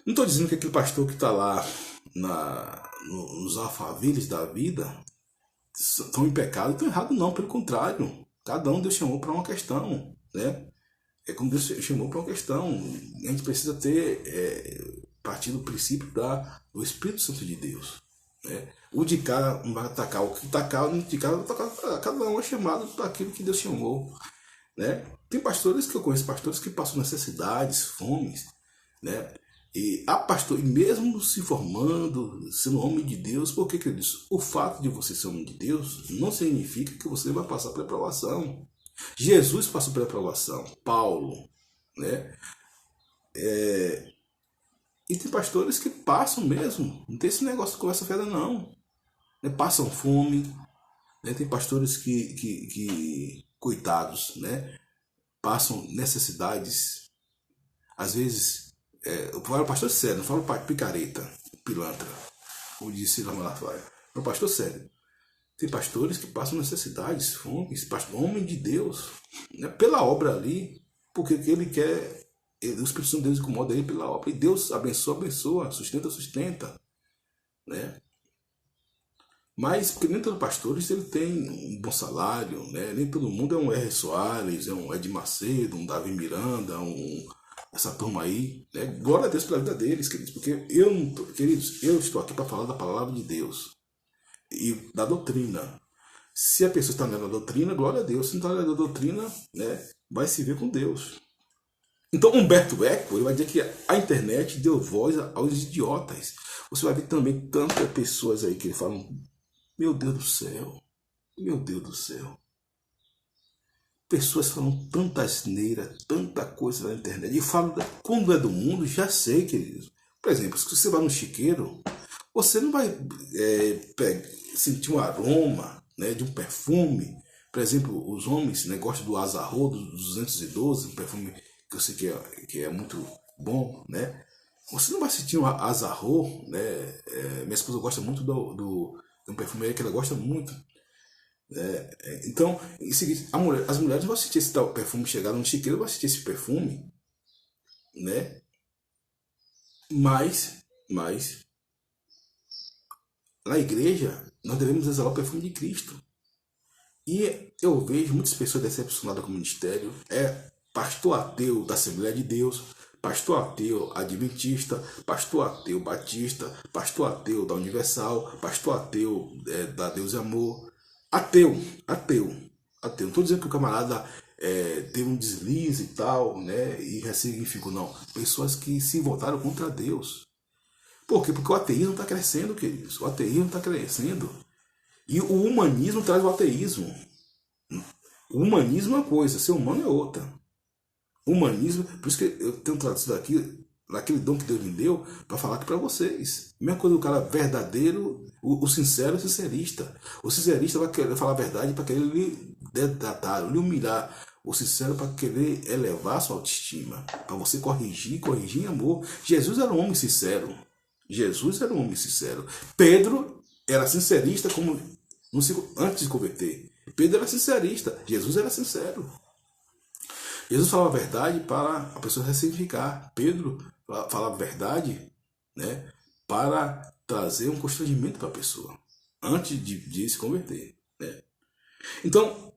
Não estou dizendo que aquele pastor que está lá nos alfavilles da vida estão em pecado, estão errados, não, pelo contrário. Cada um Deus chamou para uma questão. Né? É como Deus chamou para uma questão. A gente precisa partir do princípio do Espírito Santo de Deus. Né? O de cá não vai atacar o que atacar, o de cá vai atacar. Cada um é chamado para aquilo que Deus chamou. Né? Tem pastores que eu conheço, pastores que passam necessidades, fomes. Né? E mesmo se formando, sendo homem de Deus, porque, queridos, o fato de você ser homem de Deus não significa que você vai passar pela provação. Jesus passou pela provação, Paulo, né? E tem pastores que passam mesmo, não tem esse negócio de conversa fera não, né? Passam fome, né? Tem pastores que coitados, né? Passam necessidades, às vezes. Eu falo pastor sério, não falo picareta, pilantra, como disse lá Malafaia. É um pastor sério. Tem pastores que passam necessidades, fome, homem de Deus, né, pela obra ali, porque ele quer, o Espírito Santo de Deus incomoda ele pela obra. E Deus abençoa, sustenta. Né? Mas, porque nem todo pastor ele tem um bom salário, né? Nem todo mundo é um R. Soares, é um Ed Macedo, um Davi Miranda, essa turma aí, né? Glória a Deus pela vida deles, queridos, porque eu estou aqui para falar da palavra de Deus e da doutrina. Se a pessoa está lendo a doutrina, glória a Deus. Se não está lendo a doutrina, né, vai se ver com Deus. Então, Humberto Eco, ele vai dizer que a internet deu voz aos idiotas. Você vai ver também tantas pessoas aí que falam, meu Deus do céu, pessoas falam tanta asneira, tanta coisa na internet. E falo, quando é do mundo, já sei, querido. Por exemplo, se você vai no chiqueiro, você não vai sentir um aroma, né, de um perfume, Por exemplo, os homens, né, gostam do Azarro, do 212, um perfume que eu sei que é muito bom, né? Você não vai sentir um Azarro, né? Minha esposa gosta muito de um perfume aí que ela gosta muito. Então, em seguida, as mulheres vão assistir esse tal perfume chegar no chiqueiro, vão assistir esse perfume, né? Mas na igreja nós devemos exalar o perfume de Cristo. E eu vejo muitas pessoas decepcionadas com o ministério. Pastor ateu da Assembleia de Deus, pastor ateu adventista, pastor ateu batista, pastor ateu da Universal, pastor ateu da Deus e Amor. Ateu. Não estou dizendo que o camarada teve um deslize e tal, né? E ressignificou, não. Pessoas que se voltaram contra Deus. Por quê? Porque o ateísmo está crescendo, queridos. O ateísmo está crescendo. E o humanismo traz o ateísmo. O humanismo é uma coisa, ser humano é outra. O humanismo, por isso que eu tenho traduzido aqui, naquele dom que Deus me deu, para falar aqui para vocês. A mesma coisa do cara verdadeiro, o sincero, o sincerista. O sincerista vai querer falar a verdade para querer lhe detratar, lhe humilhar. O sincero para querer elevar a sua autoestima. Para você corrigir em amor. Jesus era um homem sincero. Pedro era sincerista como antes de converter. Pedro era sincerista. Jesus era sincero. Jesus falava a verdade para a pessoa ressignificar. Pedro falava a verdade, né, para trazer um constrangimento para a pessoa antes de se converter, né? Então,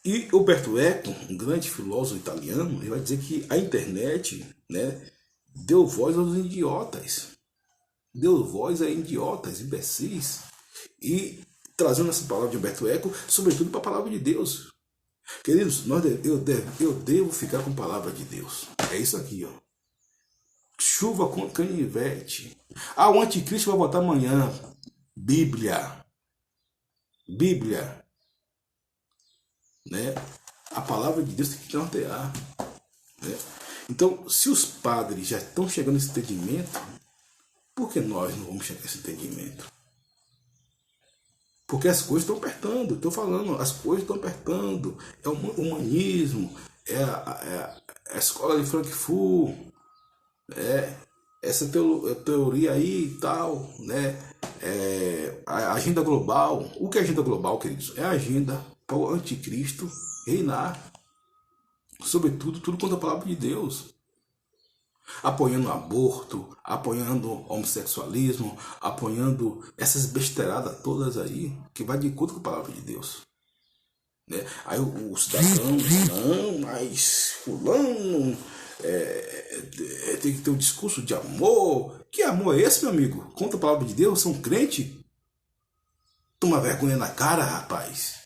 e Umberto Eco, um grande filósofo italiano, ele vai dizer que a internet, né, deu voz aos idiotas. Deu voz a idiotas, imbecis. E trazendo essa palavra de Umberto Eco, sobretudo para a palavra de Deus. Queridos, eu devo ficar com a palavra de Deus. É isso aqui, ó. Chuva com canivete. O anticristo vai voltar amanhã. Bíblia. Né? A palavra de Deus tem que nortear. Né? Então, se os padres já estão chegando nesse entendimento, por que nós não vamos chegar nesse entendimento? Porque as coisas estão apertando, estou falando, as coisas estão apertando. É o humanismo, é a escola de Frankfurt, essa teoria aí e tal, né? A agenda global. O que é agenda global, queridos? É a agenda para o anticristo reinar. Sobretudo, tudo contra a palavra de Deus. Apoiando aborto, apoiando homossexualismo, apoiando essas besteiradas todas aí, que vai de acordo com a palavra de Deus. Né? Aí o cidadão, não, mas fulano tem que ter um discurso de amor. Que amor é esse, meu amigo? Contra a palavra de Deus, você é um crente? Toma vergonha na cara, rapaz.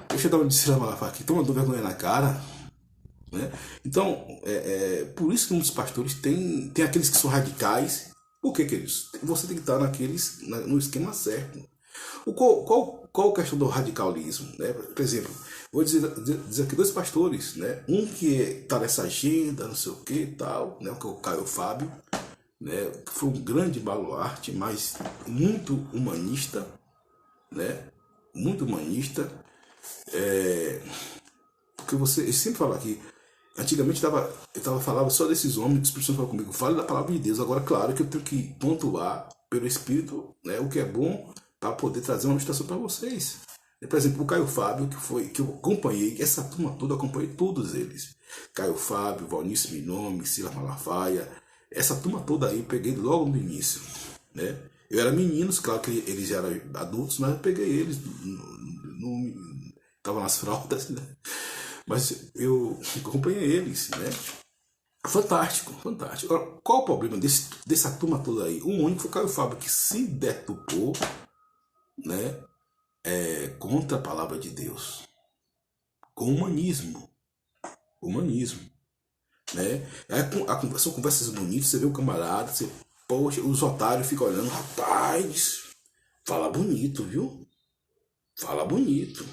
Deixa eu dar uma de aqui, toma vergonha na cara. Né? Então, por isso que muitos pastores tem aqueles que são radicais. Por quê, queridos? Você tem que estar no esquema certo. Qual a questão do radicalismo? Né? Por exemplo, vou dizer aqui dois pastores, né? Um que está nessa agenda, não sei o que e tal, né? Que é o Caio Fábio, né? Que foi um grande baluarte, mas muito humanista, né? Muito humanista. Porque eu sempre falo aqui, antigamente eu falava só desses homens, as pessoas falam comigo, fale da palavra de Deus. Agora, claro que eu tenho que pontuar pelo Espírito, né, o que é bom para poder trazer uma meditação para vocês. Por exemplo, o Caio Fábio, que eu acompanhei, essa turma toda, eu acompanhei todos eles. Caio Fábio, Valnício Minome, Silas Malafaia, essa turma toda aí eu peguei logo no início. Né? Eu era meninos, claro que eles já eram adultos, mas eu peguei eles, estava nas fraldas, né? Mas eu acompanhei eles, né? Fantástico. Agora, qual o problema dessa turma toda aí? O único foi o Caio Fábio, que se detupou, né? Contra a palavra de Deus. Com humanismo. Né? São conversas bonitas, você vê o camarada, poxa, os otários ficam olhando, rapaz, fala bonito, viu? Fala bonito.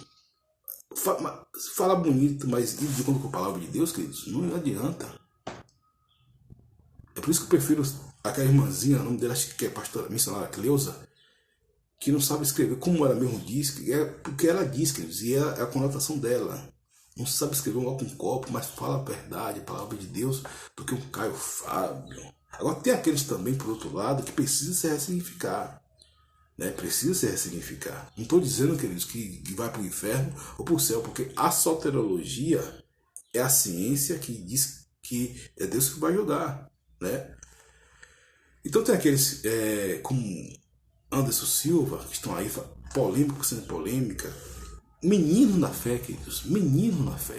Fala bonito, mas ir de acordo com a palavra de Deus, queridos, não adianta. É por isso que eu prefiro aquela irmãzinha, o nome dela acho que é pastora missionária Cleusa, que não sabe escrever, como ela mesmo diz, é porque ela diz, queridos, e é a conotação dela. Não sabe escrever um com um copo, mas fala a verdade, a palavra de Deus, do que um Caio Fábio. Agora tem aqueles também, por outro lado, que precisam se ressignificar. Né? Precisa se ressignificar. Não estou dizendo, queridos, que vai para o inferno ou para o céu, porque a soteriologia é a ciência que diz que é Deus que vai julgar. Né? Então tem aqueles como Anderson Silva, que estão aí polêmico sendo polêmica. Menino na fé, queridos, menino na fé.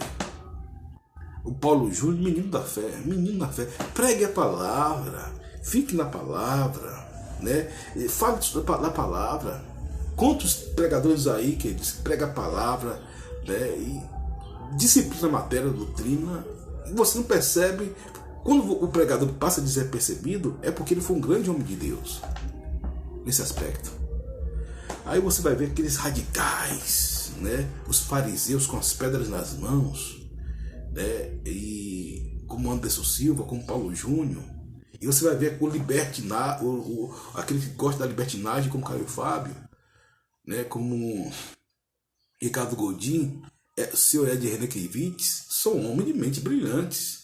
O Paulo Júnior, menino da fé, menino na fé. Pregue a palavra, fique na palavra, né? Fale da palavra. Quantos pregadores aí que pregam a palavra, né? E disciplina a matéria, a doutrina, e você não percebe. Quando o pregador passa desapercebido, é porque ele foi um grande homem de Deus nesse aspecto. Aí você vai ver aqueles radicais, né? Os fariseus com as pedras nas mãos, né? E como Anderson Silva, como Paulo Júnior. E você vai ver aquele que gosta da libertinagem, como Caio Fábio, né? Como Ricardo Godin, o senhor Ed Renekiewicz, são homens de mente brilhantes.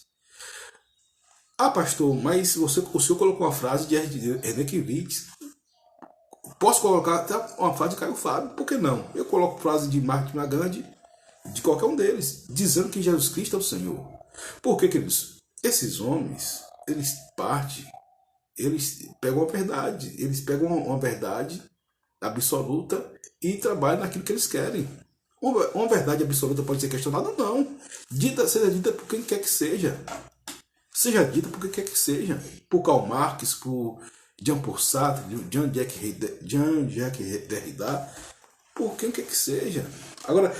Ah, pastor, mas o senhor colocou uma frase de Renekiewicz. Posso colocar até uma frase de Caio Fábio, por que não? Eu coloco frase de Mahatma Gandhi, de qualquer um deles, dizendo que Jesus Cristo é o Senhor. Por que, queridos? Esses homens, eles pegam a verdade, eles pegam uma verdade absoluta e trabalham naquilo que eles querem. Uma verdade absoluta pode ser questionada? Não. Seja dita por quem quer que seja. Seja dita por quem quer que seja. Por Karl Marx, por Jean-Paul Sartre, Jean-Jacques Derrida, por quem quer que seja. Agora,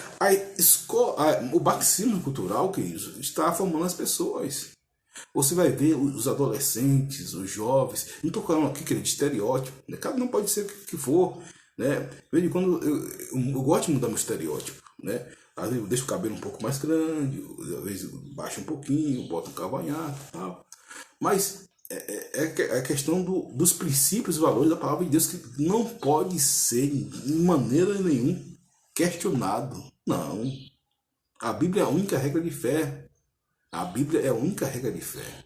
o marxismo cultural, que isso, está formando as pessoas. Você vai ver os adolescentes, os jovens, não estou falando aqui de estereótipo, né? Cada um pode ser o que for. Né? De vez em quando eu gosto de mudar meu estereótipo. Né? Às vezes eu deixo o cabelo um pouco mais grande, às vezes eu baixo um pouquinho, boto um cavanhaque e tal. Mas é a questão dos princípios e valores da palavra de Deus que não pode ser de maneira nenhuma questionado. Não. A Bíblia é a única regra de fé. A Bíblia é a única regra de fé.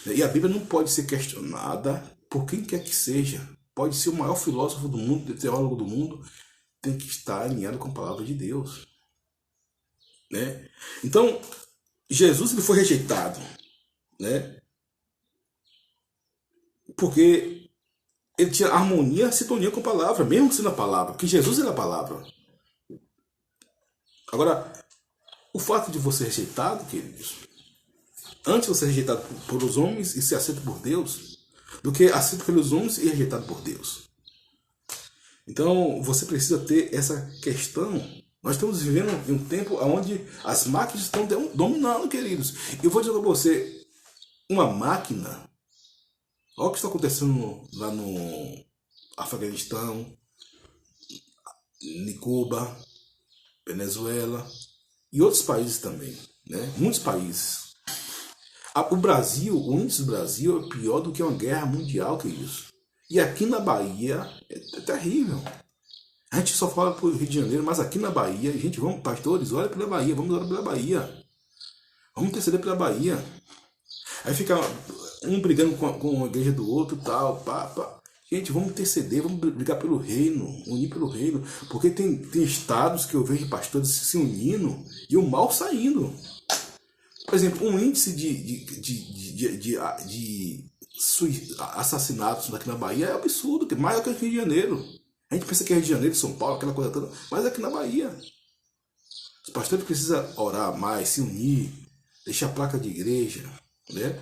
E a Bíblia não pode ser questionada por quem quer que seja. Pode ser o maior filósofo do mundo, teólogo do mundo, tem que estar alinhado com a palavra de Deus. Né? Então, Jesus ele foi rejeitado. Né? Porque ele tinha harmonia, sintonia com a palavra, mesmo sendo a palavra, porque Jesus era a palavra. Agora, o fato de você ser rejeitado, queridos, antes de você ser rejeitado por os homens e ser aceito por Deus, do que aceito pelos homens e rejeitado por Deus. Então, você precisa ter essa questão. Nós estamos vivendo em um tempo onde as máquinas estão dominando, queridos. Eu vou dizer para você, uma máquina. Olha o que está acontecendo lá no Afeganistão, em Cuba, Venezuela e outros países também, né? Muitos países. O Brasil, o índice do Brasil é pior do que uma guerra mundial, que é isso. E aqui na Bahia é terrível. A gente só fala pro Rio de Janeiro, mas aqui na Bahia, gente, vamos, pastores, olha pela Bahia, vamos orar pela Bahia. Vamos interceder pela Bahia. Aí fica um brigando com a igreja do outro, tal, pá. Gente, vamos interceder, vamos brigar pelo reino, unir pelo reino, porque tem estados que eu vejo pastores se unindo e o mal saindo. Por exemplo, um índice de assassinatos aqui na Bahia é absurdo, maior que o Rio de Janeiro. A gente pensa que é Rio de Janeiro, São Paulo, aquela coisa toda, mas é aqui na Bahia. Os pastores precisam orar mais, se unir, deixar a placa de igreja, né?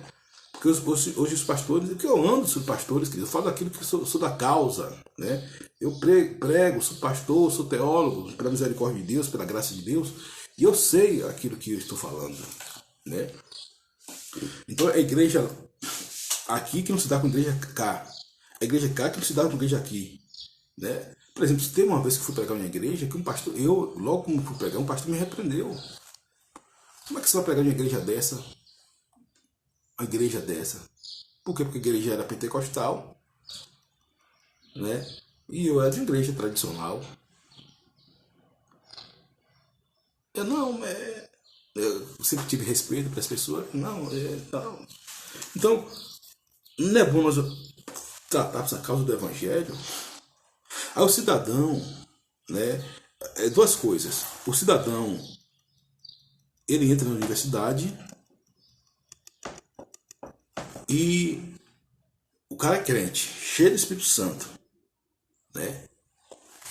Porque hoje os pastores, que eu ando sobre pastores, eu falo daquilo que sou da causa, né? Eu prego, sou pastor, sou teólogo, pela misericórdia de Deus, pela graça de Deus, e eu sei aquilo que eu estou falando, né? Então a igreja aqui que não se dá com a igreja cá, a igreja cá que não se dá com a igreja aqui, né? Por exemplo, se teve uma vez que eu fui pregar em uma igreja, que um pastor, logo como fui pregar, um pastor me repreendeu. Como é que você vai pregar em uma igreja dessa? A igreja dessa. Por quê? Porque a igreja era pentecostal, né? E eu era de uma igreja tradicional. Eu não, eu sempre tive respeito para as pessoas. Não, não. Então, não é bom nós tratarmos a causa do evangelho. Aí o cidadão, né? Duas coisas. O cidadão, ele entra na universidade e o cara é crente, cheio do Espírito Santo, né?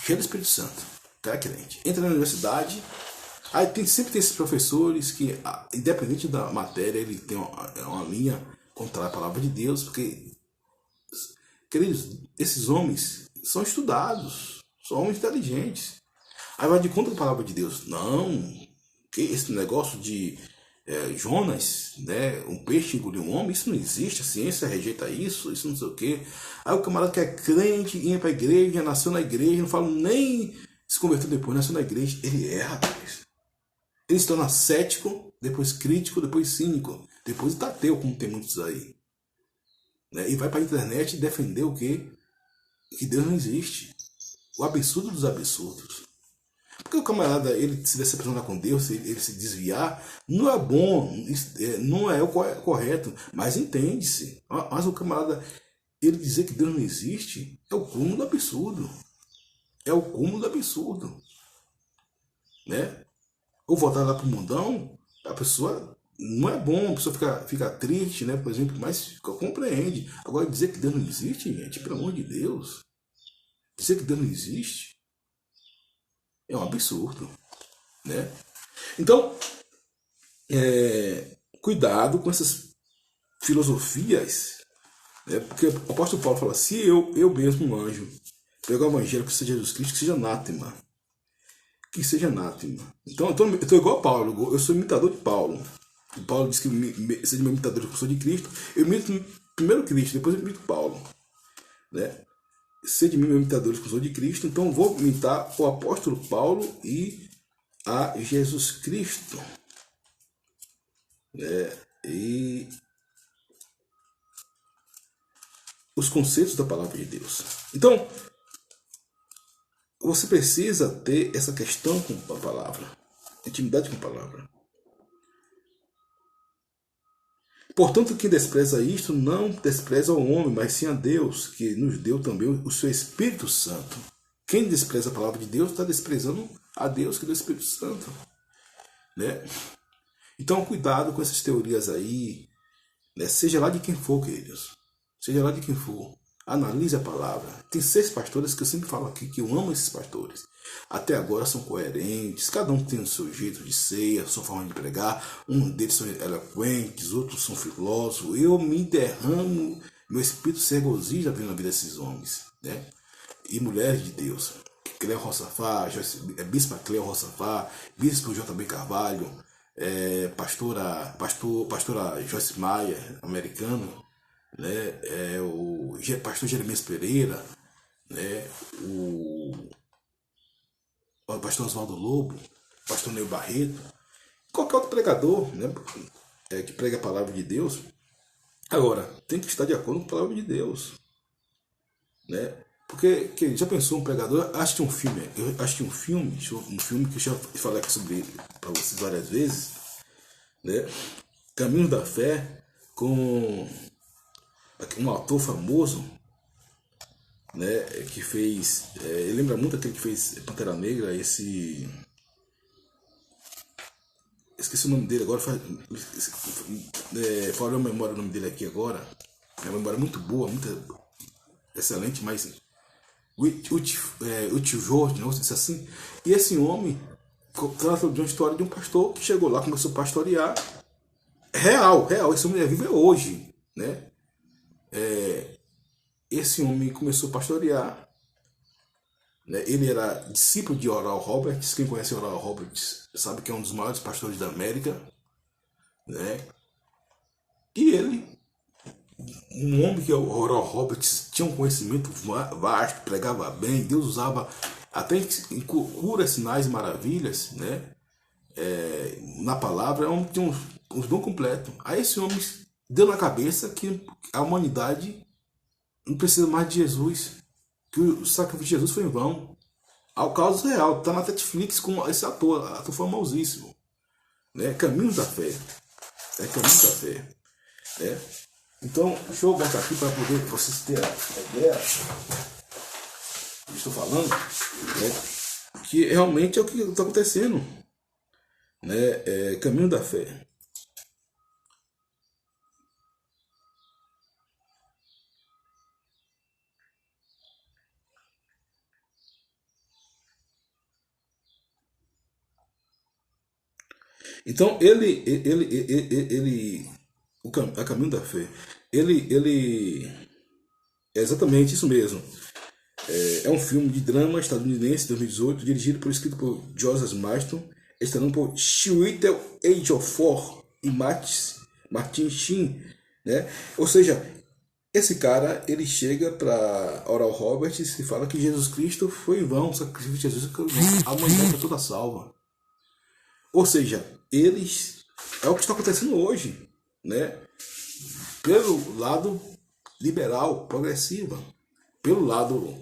Cheio do Espírito Santo, o cara é crente. Entra na universidade, aí sempre tem esses professores que, independente da matéria, ele tem uma linha contra a palavra de Deus, porque, queridos, esses homens são estudados, são homens inteligentes. Aí vai de contra a palavra de Deus. Não, que esse negócio de Jonas, né, um peixe engoliu um homem, isso não existe, a ciência rejeita isso, isso não sei o quê. Aí o camarada que é crente, ia para a igreja, nasceu na igreja, não fala nem se converteu depois, nasceu na igreja, ele erra, rapaz. Ele se torna cético, depois crítico, depois cínico, depois ateu, como tem muitos aí. Né? E vai para a internet defender o quê? Que Deus não existe. O absurdo dos absurdos. Porque o camarada, ele se decepcionar com Deus, ele se desviar, não é bom, não é o correto, mas entende-se. Mas o camarada, ele dizer que Deus não existe, é o cúmulo do absurdo. É o cúmulo do absurdo. Né? Ou voltar lá para o mundão, a pessoa, não é bom, a pessoa fica triste, né, por exemplo, mas compreende. Agora, dizer que Deus não existe, gente, pelo amor de Deus, dizer que Deus não existe, é um absurdo, né? Então, cuidado com essas filosofias, né? Porque o apóstolo Paulo fala, se eu mesmo, um anjo, pegar o evangelho que seja Jesus Cristo, que seja anátema. Que seja anátema. Então, eu estou igual a Paulo, eu sou imitador de Paulo. E Paulo diz que seja meu imitador, eu sou de Cristo. Eu imito primeiro Cristo, depois eu imito Paulo. Né? Ser de mim meu imitador, eu sou de Cristo, então vou imitar o apóstolo Paulo e a Jesus Cristo. E os conceitos da palavra de Deus. Então, você precisa ter essa questão com a palavra, intimidade com a palavra. Portanto, quem despreza isto não despreza o homem, mas sim a Deus, que nos deu também o seu Espírito Santo. Quem despreza a palavra de Deus está desprezando a Deus que deu o Espírito Santo. Né? Então, cuidado com essas teorias aí, né? Seja lá de quem for, queridos. Seja lá de quem for. Analise a palavra. Tem 6 pastores que eu sempre falo aqui, que eu amo esses pastores. Até agora são coerentes, cada um tem o seu jeito de ser, a sua forma de pregar. Um deles são eloquentes, outros são filósofos. Eu me derramo, meu espírito se regozija vendo a vida desses homens, né? E mulheres de Deus. Cleo Rossafá, Bispa Cleo Rossafá, Bispo J.B. Carvalho, pastora Joyce Maia, americano, né? O pastor Jeremias Pereira, né? O pastor Oswaldo Lobo, pastor Neu Barreto, qualquer outro pregador, né? Que prega a palavra de Deus. Agora, tem que estar de acordo com a palavra de Deus, né? Porque, já pensou um pregador? Eu assisti um filme que eu já falei aqui sobre ele para vocês várias vezes, né? Caminho da Fé, com um ator famoso, né, que fez, lembra muito aquele que fez Pantera Negra, esqueci o nome dele agora, falou a memória o nome dele aqui agora, minha memória é muito boa, muito excelente, mas o tio Jorge, não sei assim, e esse homem trata de uma história de um pastor que chegou lá, começou a pastorear, real, esse homem é vivo hoje, né? Esse homem começou a pastorear, né? Ele era discípulo de Oral Roberts. Quem conhece Oral Roberts sabe que é um dos maiores pastores da América, né? E ele, um homem que Oral Roberts tinha um conhecimento vasto, pregava bem, Deus usava até em curas, sinais e maravilhas, né? Na palavra, é um tinha uns dons completos. Aí esse homem deu na cabeça que a humanidade não precisa mais de Jesus, que o sacrifício de Jesus foi em vão. Ao caso real, tá na Netflix com esse ator famosíssimo, né? Caminhos da Fé. Caminhos da Fé. Né? Então, deixa eu botar aqui para poder vocês terem a ideia do que eu estou falando, né? Que realmente é o que está acontecendo, né? Caminho da Fé. Então, a Caminho da Fé, ele é exatamente isso mesmo. É um filme de drama estadunidense, 2018, dirigido por escrito por Joseph Marston, estrelando por Chiwetel Ejiofor e Martin Sheen, né? Ou seja, esse cara, ele chega para Oral Roberts e fala que Jesus Cristo foi em vão, o sacrifício de Jesus foi em vão, a humanidade é toda salva. Ou seja, eles é o que está acontecendo hoje, né? Pelo lado liberal, progressiva. Pelo lado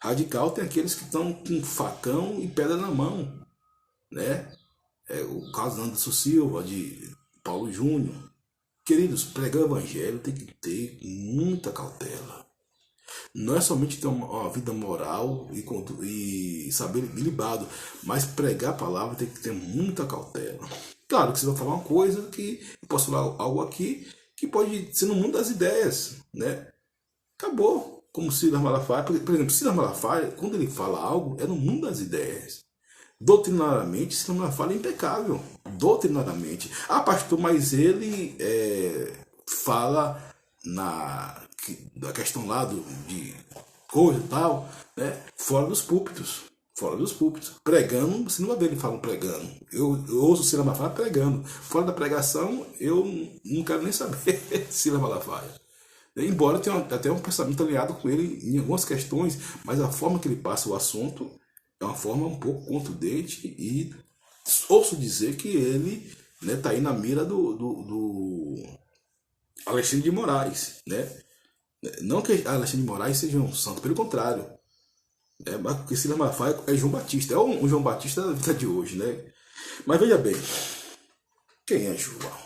radical, tem aqueles que estão com facão e pedra na mão, né? O caso de Anderson Silva, de Paulo Júnior. Queridos, pregar o evangelho tem que ter muita cautela. Não é somente ter uma vida moral e saber libado, mas pregar a palavra tem que ter muita cautela. Claro que você vai falar uma coisa que eu posso falar algo aqui que pode ser no mundo das ideias, né? Acabou. Como Silas Malafaia, por exemplo, Silas Malafaia, quando ele fala algo, é no mundo das ideias. Doutrinariamente, Silas Malafaia é impecável. Doutrinariamente. Ah, pastor, mas ele fala da questão lá de coisa e tal, né? Fora dos púlpitos. Fora dos púlpitos. Pregando, você não vai ver ele falando pregando. Eu ouço o Silas Malafaia pregando. Fora da pregação, eu não quero nem saber Silas Malafaia. Embora tenha até um pensamento alinhado com ele em algumas questões, mas a forma que ele passa o assunto é uma forma um pouco contundente e ouço dizer que ele tá aí na mira do Alexandre de Moraes, né? Não que Alexandre de Moraes seja um santo, pelo contrário. Mas porque Silas Malafaia é João Batista, é um João Batista da vida de hoje, né? Mas veja bem, quem é João?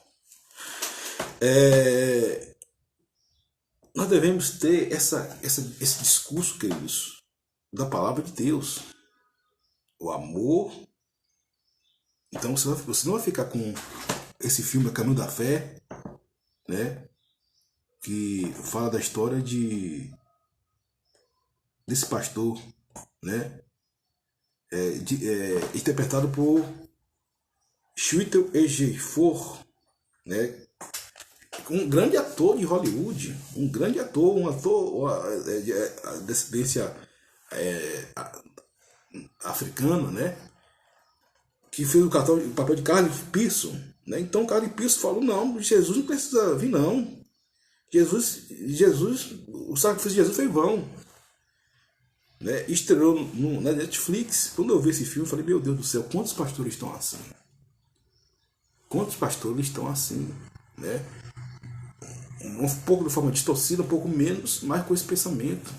Nós devemos ter esse discurso, queridos, da palavra de Deus. O amor. Então você não vai ficar com esse filme A Caminho da Fé, né? Que fala da história desse pastor, né? Interpretado por Chiwetel Ejiofor, né? Um grande ator de Hollywood, um ator de descendência africana, né? Que fez o papel de Carl Pearson, né? Então Carl Pearson falou: não, Jesus não precisa vir, não. Jesus, o sacrifício de Jesus foi em vão, né? Estreou na Netflix. Quando eu vi esse filme, eu falei: meu Deus do céu, quantos pastores estão assim? Quantos pastores estão assim, né? Um pouco de forma distorcida, um pouco menos, mas com esse pensamento,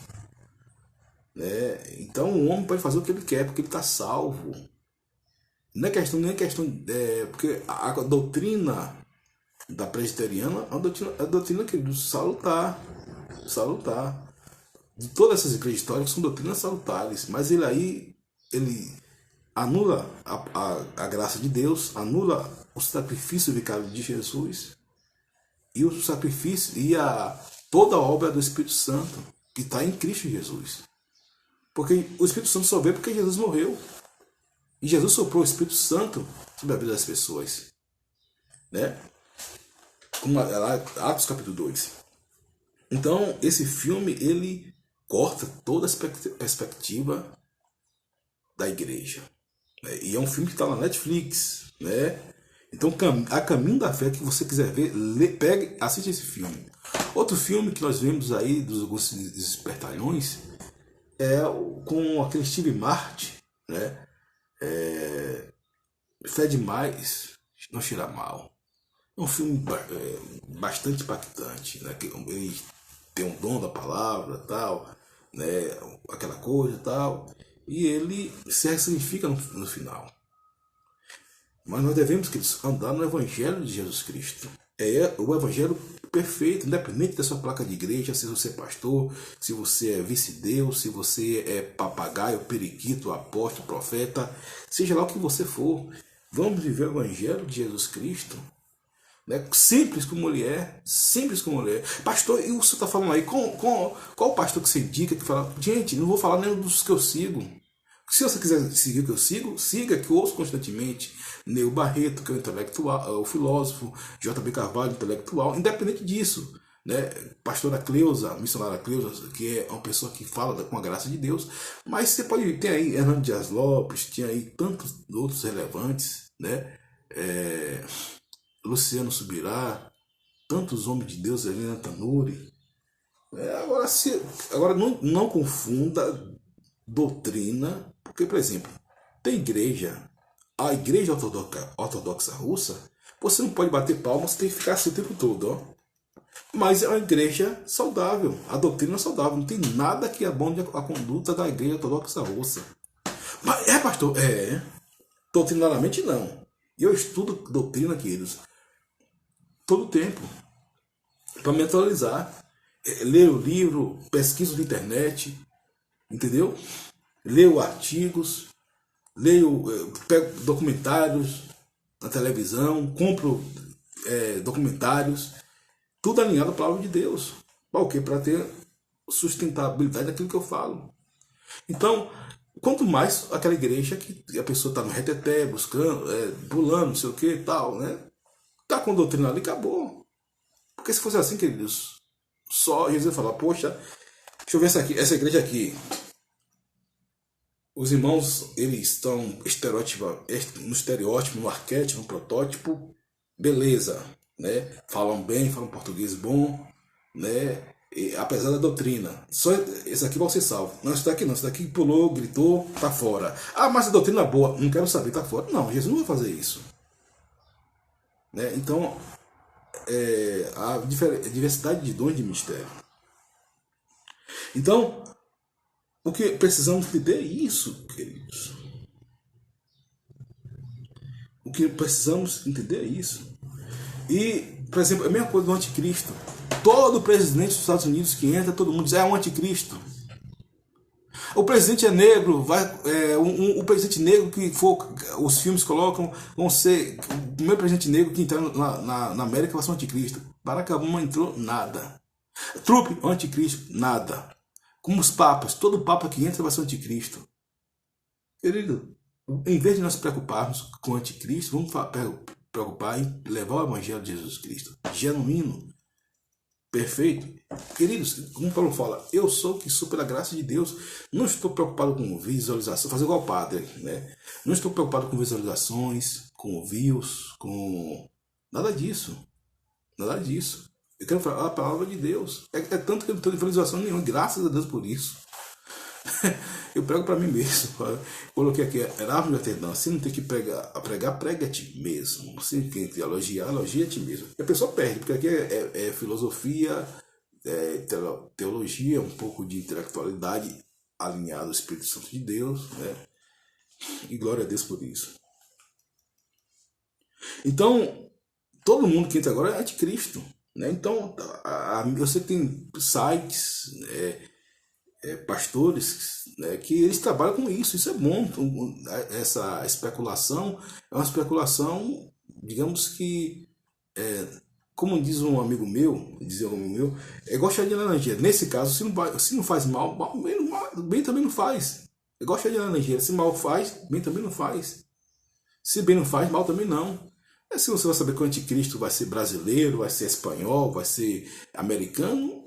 né? Então o homem pode fazer o que ele quer, porque ele está salvo. Não é questão, porque a doutrina da presbiteriana é a doutrina que do salutar. De todas essas igrejas históricas são doutrinas salutares, mas ele anula a graça de Deus, anula o sacrifício vicário de Jesus e o sacrifício e toda a obra do Espírito Santo que está em Cristo Jesus. Porque o Espírito Santo só veio porque Jesus morreu. E Jesus soprou o Espírito Santo sobre a vida das pessoas, né? Como lá, Atos capítulo 2. Então, esse filme, ele corta toda a perspectiva da igreja, né? E é um filme que está na Netflix, né? Então, A Caminho da Fé, que você quiser ver, pegue, assiste esse filme. Outro filme que nós vemos aí dos Espertalhões é com aquele Steve Martin, né? Fé demais, não cheira mal. É um filme bastante impactante, né? Ele tem um dom da palavra, tal, né, aquela coisa e tal, e ele se ressignifica no final. Mas nós devemos, queridos, andar no Evangelho de Jesus Cristo. É o Evangelho perfeito, independente da sua placa de igreja, se você é pastor, se você é vice-deus, se você é papagaio, periquito, apóstolo, profeta, seja lá o que você for. Vamos viver o Evangelho de Jesus Cristo, né? Simples como ele é, simples como ele é. Pastor, e o senhor está falando aí, qual pastor que você indica que fala, gente, não vou falar nem dos que eu sigo. Se você quiser seguir o que eu sigo, siga, que eu ouço constantemente. Neu Barreto, que é o intelectual, o filósofo, JB Carvalho, intelectual, independente disso. Né? Pastora Cleusa, missionária Cleusa, que é uma pessoa que fala com a graça de Deus. Mas você pode ter aí Hernando Dias Lopes, tinha aí tantos outros relevantes, né? Luciano Subirá, tantos homens de Deus, Helena Tanuri. Agora não confunda doutrina, porque, por exemplo, tem igreja, a igreja ortodoxa russa, você não pode bater palma, você tem que ficar assim o tempo todo, ó. Mas é uma igreja saudável, a doutrina é saudável, não tem nada que abonde a conduta da igreja ortodoxa russa. Mas pastor, doutrinariamente não. Eu estudo doutrina, queridos, todo o tempo, para me atualizar. Leio livro, pesquiso na internet, entendeu? Leio artigos, pego documentários na televisão, compro documentários, tudo alinhado à palavra de Deus. Para o quê? Para ter sustentabilidade daquilo que eu falo. Então, quanto mais aquela igreja que a pessoa está no reteté, buscando, pulando, não sei o que e tal, né? Tá com doutrina ali, acabou. Porque se fosse assim, queridos, só Jesus ia falar, poxa, deixa eu ver essa igreja aqui. Os irmãos, eles estão no estereótipo, no arquétipo, no protótipo, beleza, né? Falam bem, falam português bom, né? E, apesar da doutrina, só esse aqui vai ser salvo. Não, esse daqui não, esse daqui pulou, gritou, tá fora. Ah, mas a doutrina é boa, não quero saber, tá fora. Não, Jesus não vai fazer isso. Né? Então, a diversidade de dons de mistério. Então, o que precisamos entender é isso, queridos. O que precisamos entender é isso. E, por exemplo, a mesma coisa do anticristo. Todo presidente dos Estados Unidos que entra, todo mundo diz, é um anticristo. O presidente é negro, o presidente negro que for, os filmes colocam, vão ser, o primeiro presidente negro que entrar na América vai ser um anticristo. Barack Obama entrou, nada. Trump, anticristo, nada. Como os papas, todo papa que entra vai ser um anticristo. Querido, em vez de nós preocuparmos com o anticristo, vamos preocupar em levar o evangelho de Jesus Cristo, genuíno, perfeito. Queridos, como Paulo fala, eu sou o que sou pela graça de Deus. Não estou preocupado com visualização, fazer igual o padre, né? Não estou preocupado com visualizações, com views, com nada disso. Nada disso. Eu quero falar a palavra de Deus. É tanto que eu não tenho visualização nenhuma, graças a Deus por isso. Eu prego para mim mesmo. Coloquei aqui, Erasmo de Roterdão, se não tem que pregar, prega a ti mesmo. Se tem que elogiar a ti mesmo. E a pessoa perde, porque aqui é filosofia, teologia, um pouco de intelectualidade alinhado ao Espírito Santo de Deus, né? E glória a Deus por isso. Então, todo mundo que entra agora é anticristo, né? Então, eu sei que tem sites, pastores, né, que eles trabalham com isso. Isso é bom. Essa especulação é uma especulação, digamos que, como diz um amigo meu, é igual chá de laranjeira. Nesse caso, se não faz mal, bem também não faz. É igual chá de laranjeira. Se mal faz, bem também não faz. Se bem não faz, mal também não. Se você vai saber que o anticristo vai ser brasileiro, vai ser espanhol, vai ser americano,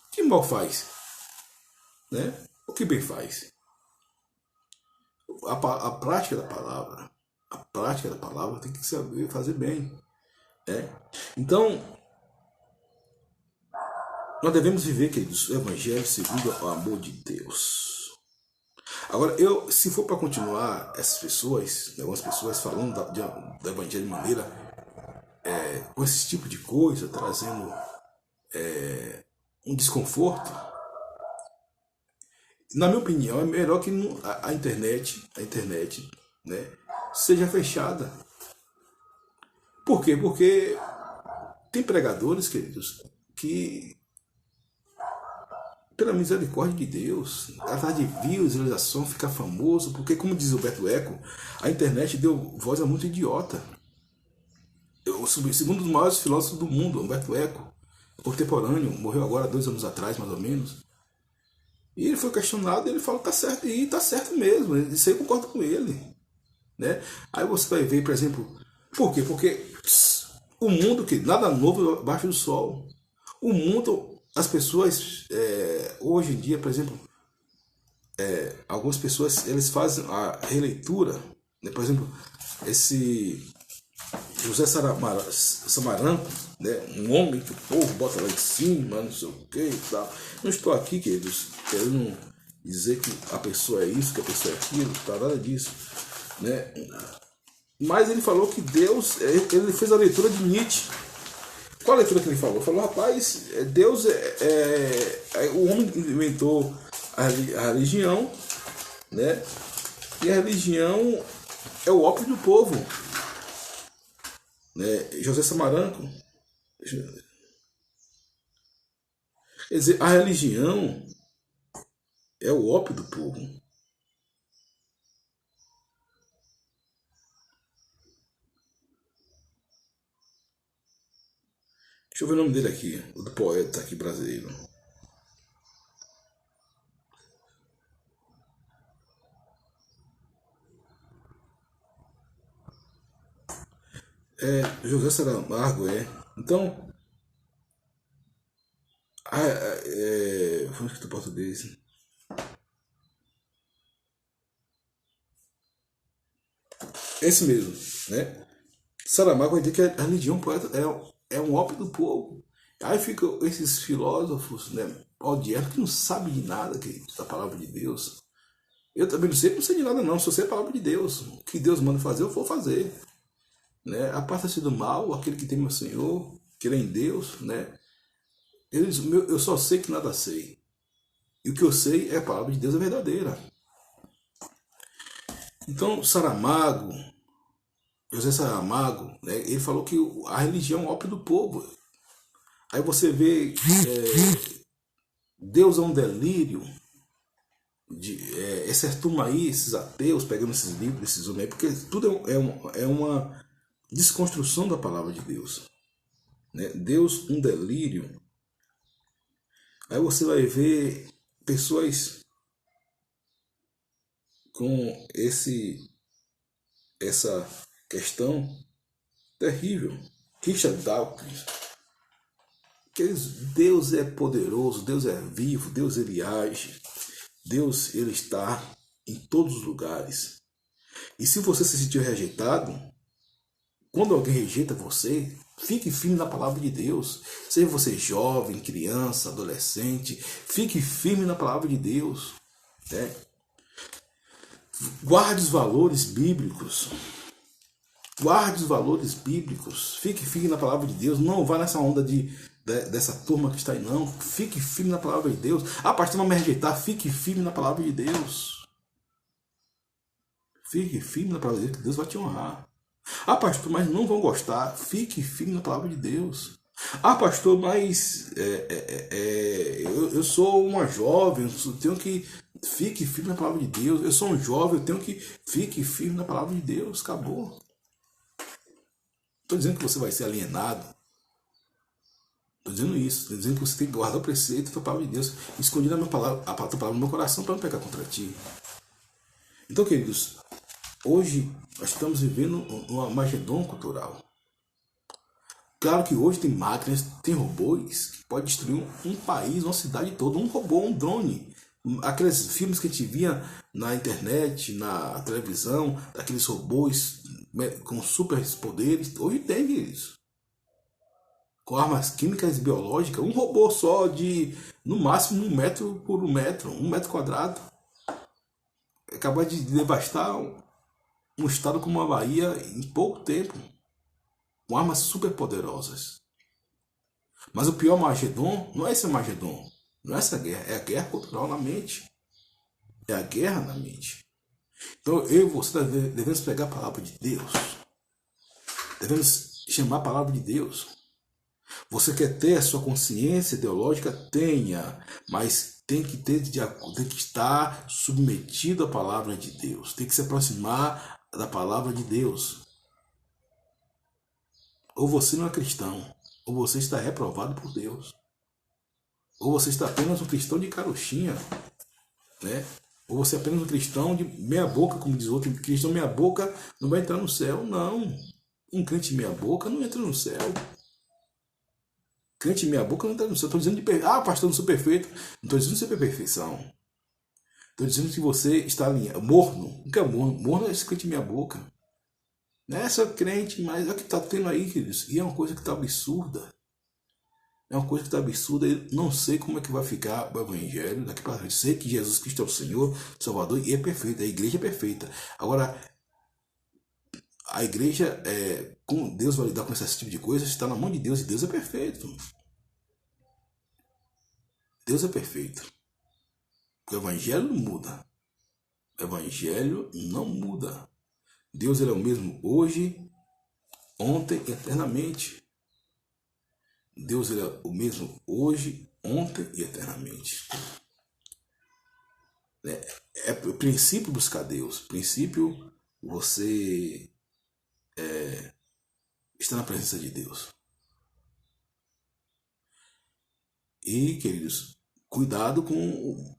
que mal faz, né? O que bem faz? A prática da palavra tem que saber fazer bem, né? Então, nós devemos viver, queridos, o evangelho segundo o amor de Deus. Agora, se for para continuar essas pessoas, algumas pessoas falando do evangelho de maneira, com esse tipo de coisa, trazendo um desconforto, na minha opinião, é melhor que a internet, né, seja fechada. Por quê? Porque tem pregadores, queridos, que, pela misericórdia de Deus, atrás de views, visualização, ficar famoso, porque, como diz o Humberto Eco, a internet deu voz a muito idiota. Segundo um dos maiores filósofos do mundo, Humberto Eco, contemporâneo, morreu agora 2 anos atrás, mais ou menos. E ele foi questionado e ele falou que tá certo, e tá certo mesmo, isso aí eu concordo com ele. Né? Aí você vai ver, por exemplo, por quê? Porque o mundo, que nada novo abaixo do sol. O mundo, as pessoas, hoje em dia, por exemplo, algumas pessoas, eles fazem a releitura, né? Por exemplo, esse José Samaranco, né? Um homem que o povo bota lá em cima, não sei o que e tal. Não estou aqui, queridos, querendo dizer que a pessoa é isso, que a pessoa é aquilo, tá, nada disso, né? Mas ele falou que Deus, ele fez a leitura de Nietzsche. Qual a leitura que ele falou? Ele falou, rapaz, Deus o homem inventou a religião, né? E a religião é o ópio do povo. Né? José Samaranco. Quer dizer, a religião é o ópio do povo. Deixa eu ver o nome dele aqui, o do poeta aqui brasileiro. José Saramago, Então, foi escrito em português. Esse mesmo, né? Saramago vai dizer que a religião poeta é um ópio do povo. Aí ficam esses filósofos, né, odiados, que não sabem de nada da palavra de Deus. Eu também não sei de nada não, só sei a palavra de Deus. O que Deus manda fazer, eu vou fazer. Né? Aparta-se do mal, aquele que tem meu Senhor, que ele é em Deus, né? Eu só sei que nada sei. E o que eu sei é a palavra de Deus, é verdadeira. Então, José Saramago, né, ele falou que a religião é o ópio do povo. Aí você vê Deus é um delírio. Essa turma aí, esses ateus, pegando esses livros, esses homens aí, porque tudo é uma desconstrução da palavra de Deus. Né? Deus, um delírio. Aí você vai ver pessoas com essa questão terrível. Richard Dawkins, que Deus é poderoso, Deus é vivo, Deus ele age, Deus ele está em todos os lugares. E se você se sentir rejeitado, quando alguém rejeita você, fique firme na palavra de Deus. Seja você jovem, criança, adolescente, fique firme na palavra de Deus. Né? Guarde os valores bíblicos. Guarde os valores bíblicos. Fique firme na palavra de Deus. Não vá nessa onda dessa turma que está aí, não. Fique firme na palavra de Deus. Ah, pastor, não me rejeitar. Fique firme na palavra de Deus. Fique firme na palavra de Deus, que Deus vai te honrar. Ah, pastor, mas não vão gostar. Fique firme na palavra de Deus. Ah, pastor, mas eu sou uma jovem, eu tenho que... Fique firme na palavra de Deus. Eu sou um jovem, eu tenho que... Fique firme na palavra de Deus. Acabou. Estou dizendo que você vai ser alienado. Estou dizendo isso. Estou dizendo que você tem que guardar o preceito da palavra de Deus, escondido a tua palavra no meu coração, para não pecar contra ti. Então, queridos, hoje nós estamos vivendo um Armagedon cultural. Claro que hoje tem máquinas, tem robôs que podem destruir um país, uma cidade toda. Um robô, um drone. Aqueles filmes que a gente via na internet, na televisão, daqueles robôs com super poderes, hoje tem isso. Com armas químicas e biológicas, um robô só de, no máximo, 1 metro por 1 metro, 1 metro quadrado. É capaz de devastar um estado como a Bahia em pouco tempo. Com armas super poderosas. Mas o pior Magedon não é esse Magedon, não é essa guerra, é a guerra cultural na mente. É a guerra na mente. Então eu e você devemos pegar a palavra de Deus. Devemos chamar a palavra de Deus. Você quer ter a sua consciência ideológica? Tenha, mas tem que estar submetido à palavra de Deus. Tem que se aproximar da palavra de Deus. Ou você não é cristão, ou você está reprovado por Deus. Ou você está apenas um cristão de carochinha, né? Ou você é apenas um cristão de meia boca, como diz outro, cristão meia boca não vai entrar no céu. Não. Um crente meia boca não entra no céu. Crente meia boca não entra no céu. Estou dizendo pastor, não sou perfeito. Não estou dizendo que você é perfeição. Estou dizendo que você está alinhado. Morno. O que é morno? Morno é esse crente meia boca. Não é só crente, mas é o que está tendo aí, queridos. E é uma coisa que está absurda. É uma coisa que está absurda. Eu não sei como é que vai ficar o evangelho daqui para frente. Sei que Jesus Cristo é o Senhor, Salvador, e é perfeito. A igreja é perfeita. Agora, a igreja, como Deus vai lidar com esse tipo de coisa, está na mão de Deus. E Deus é perfeito. Deus é perfeito. O evangelho não muda. O evangelho não muda. Deus ele é o mesmo hoje, ontem e eternamente. Deus ele é o mesmo hoje, ontem e eternamente. É o princípio buscar Deus. O princípio você está na presença de Deus. E, queridos, cuidado com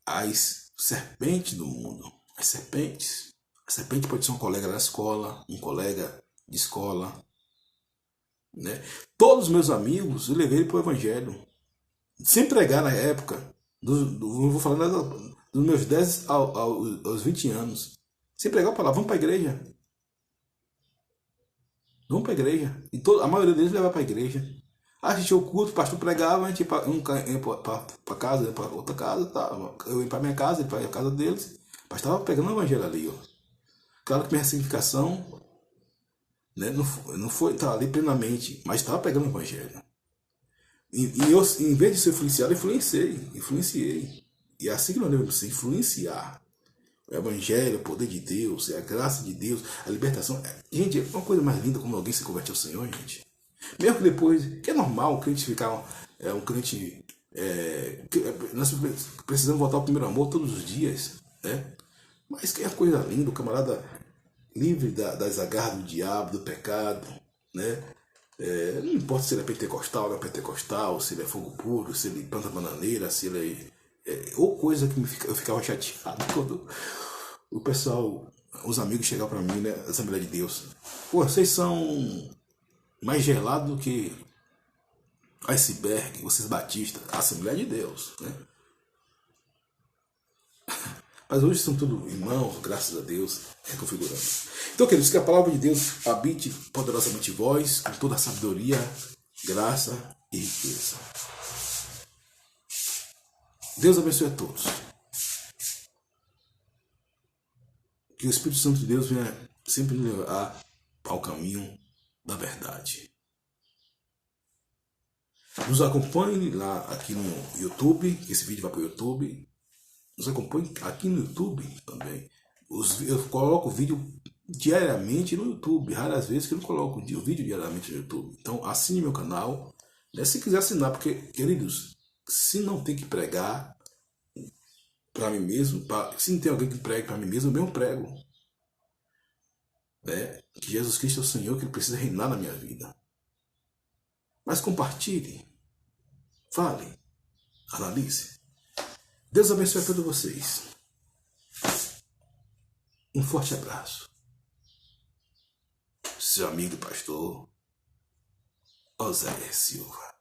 as serpentes do mundo. As serpentes. A serpente pode ser um colega da escola, um colega de escola. Né? Todos os meus amigos, eu levei para o evangelho. Sem pregar na época, não vou falar nada, dos meus 10 aos 20 anos. Sem pregar a palavra, vamos para a igreja. Vamos para a igreja. E a maioria deles leva para a igreja. Assistiu o culto, o pastor pregava, a gente ia para casa, para outra casa, tá? Eu ia para minha casa, ele para a casa deles. Mas estava pegando o evangelho ali. Ó. Claro que minha significação, né, não foi estar ali plenamente, mas estava pegando o evangelho. E eu, em vez de ser influenciado, influenciei. E é assim que nós devemos ser, influenciar. O evangelho, o poder de Deus, a graça de Deus, a libertação. Gente, é uma coisa mais linda quando alguém se converte ao Senhor, gente. Mesmo que depois, que é normal o crente ficar um crente. Nós precisamos voltar ao primeiro amor todos os dias, né? Mas que é uma coisa linda, o camarada livre das agarras do diabo, do pecado, né? Não importa se ele é pentecostal, não é pentecostal, se ele é fogo puro, se ele planta bananeira, se ele ou coisa que eu ficava chateado quando o pessoal, os amigos chegavam para mim, né, Assembleia de Deus. Pô, vocês são mais gelados do que iceberg, vocês batistas, Assembleia de Deus, né? Mas hoje são tudo irmãos, graças a Deus, reconfigurando. Então, queridos, que a palavra de Deus habite poderosamente em vós, com toda a sabedoria, graça e riqueza. Deus abençoe a todos. Que o Espírito Santo de Deus venha sempre nos levar ao caminho da verdade. Nos acompanhe lá aqui no YouTube, esse vídeo vai para o YouTube. Nos acompanhe aqui no YouTube também. Eu coloco vídeo diariamente no YouTube. Raras vezes que eu não coloco o vídeo diariamente no YouTube. Então assine meu canal. Né? Se quiser assinar, porque, queridos, se não tem que pregar para mim mesmo, se não tem alguém que pregue para mim mesmo, eu mesmo prego. Né? Que Jesus Cristo é o Senhor, que Ele precisa reinar na minha vida. Mas compartilhe. Fale. Analise. Deus abençoe a todos vocês. Um forte abraço. Seu amigo pastor Oséias Silva.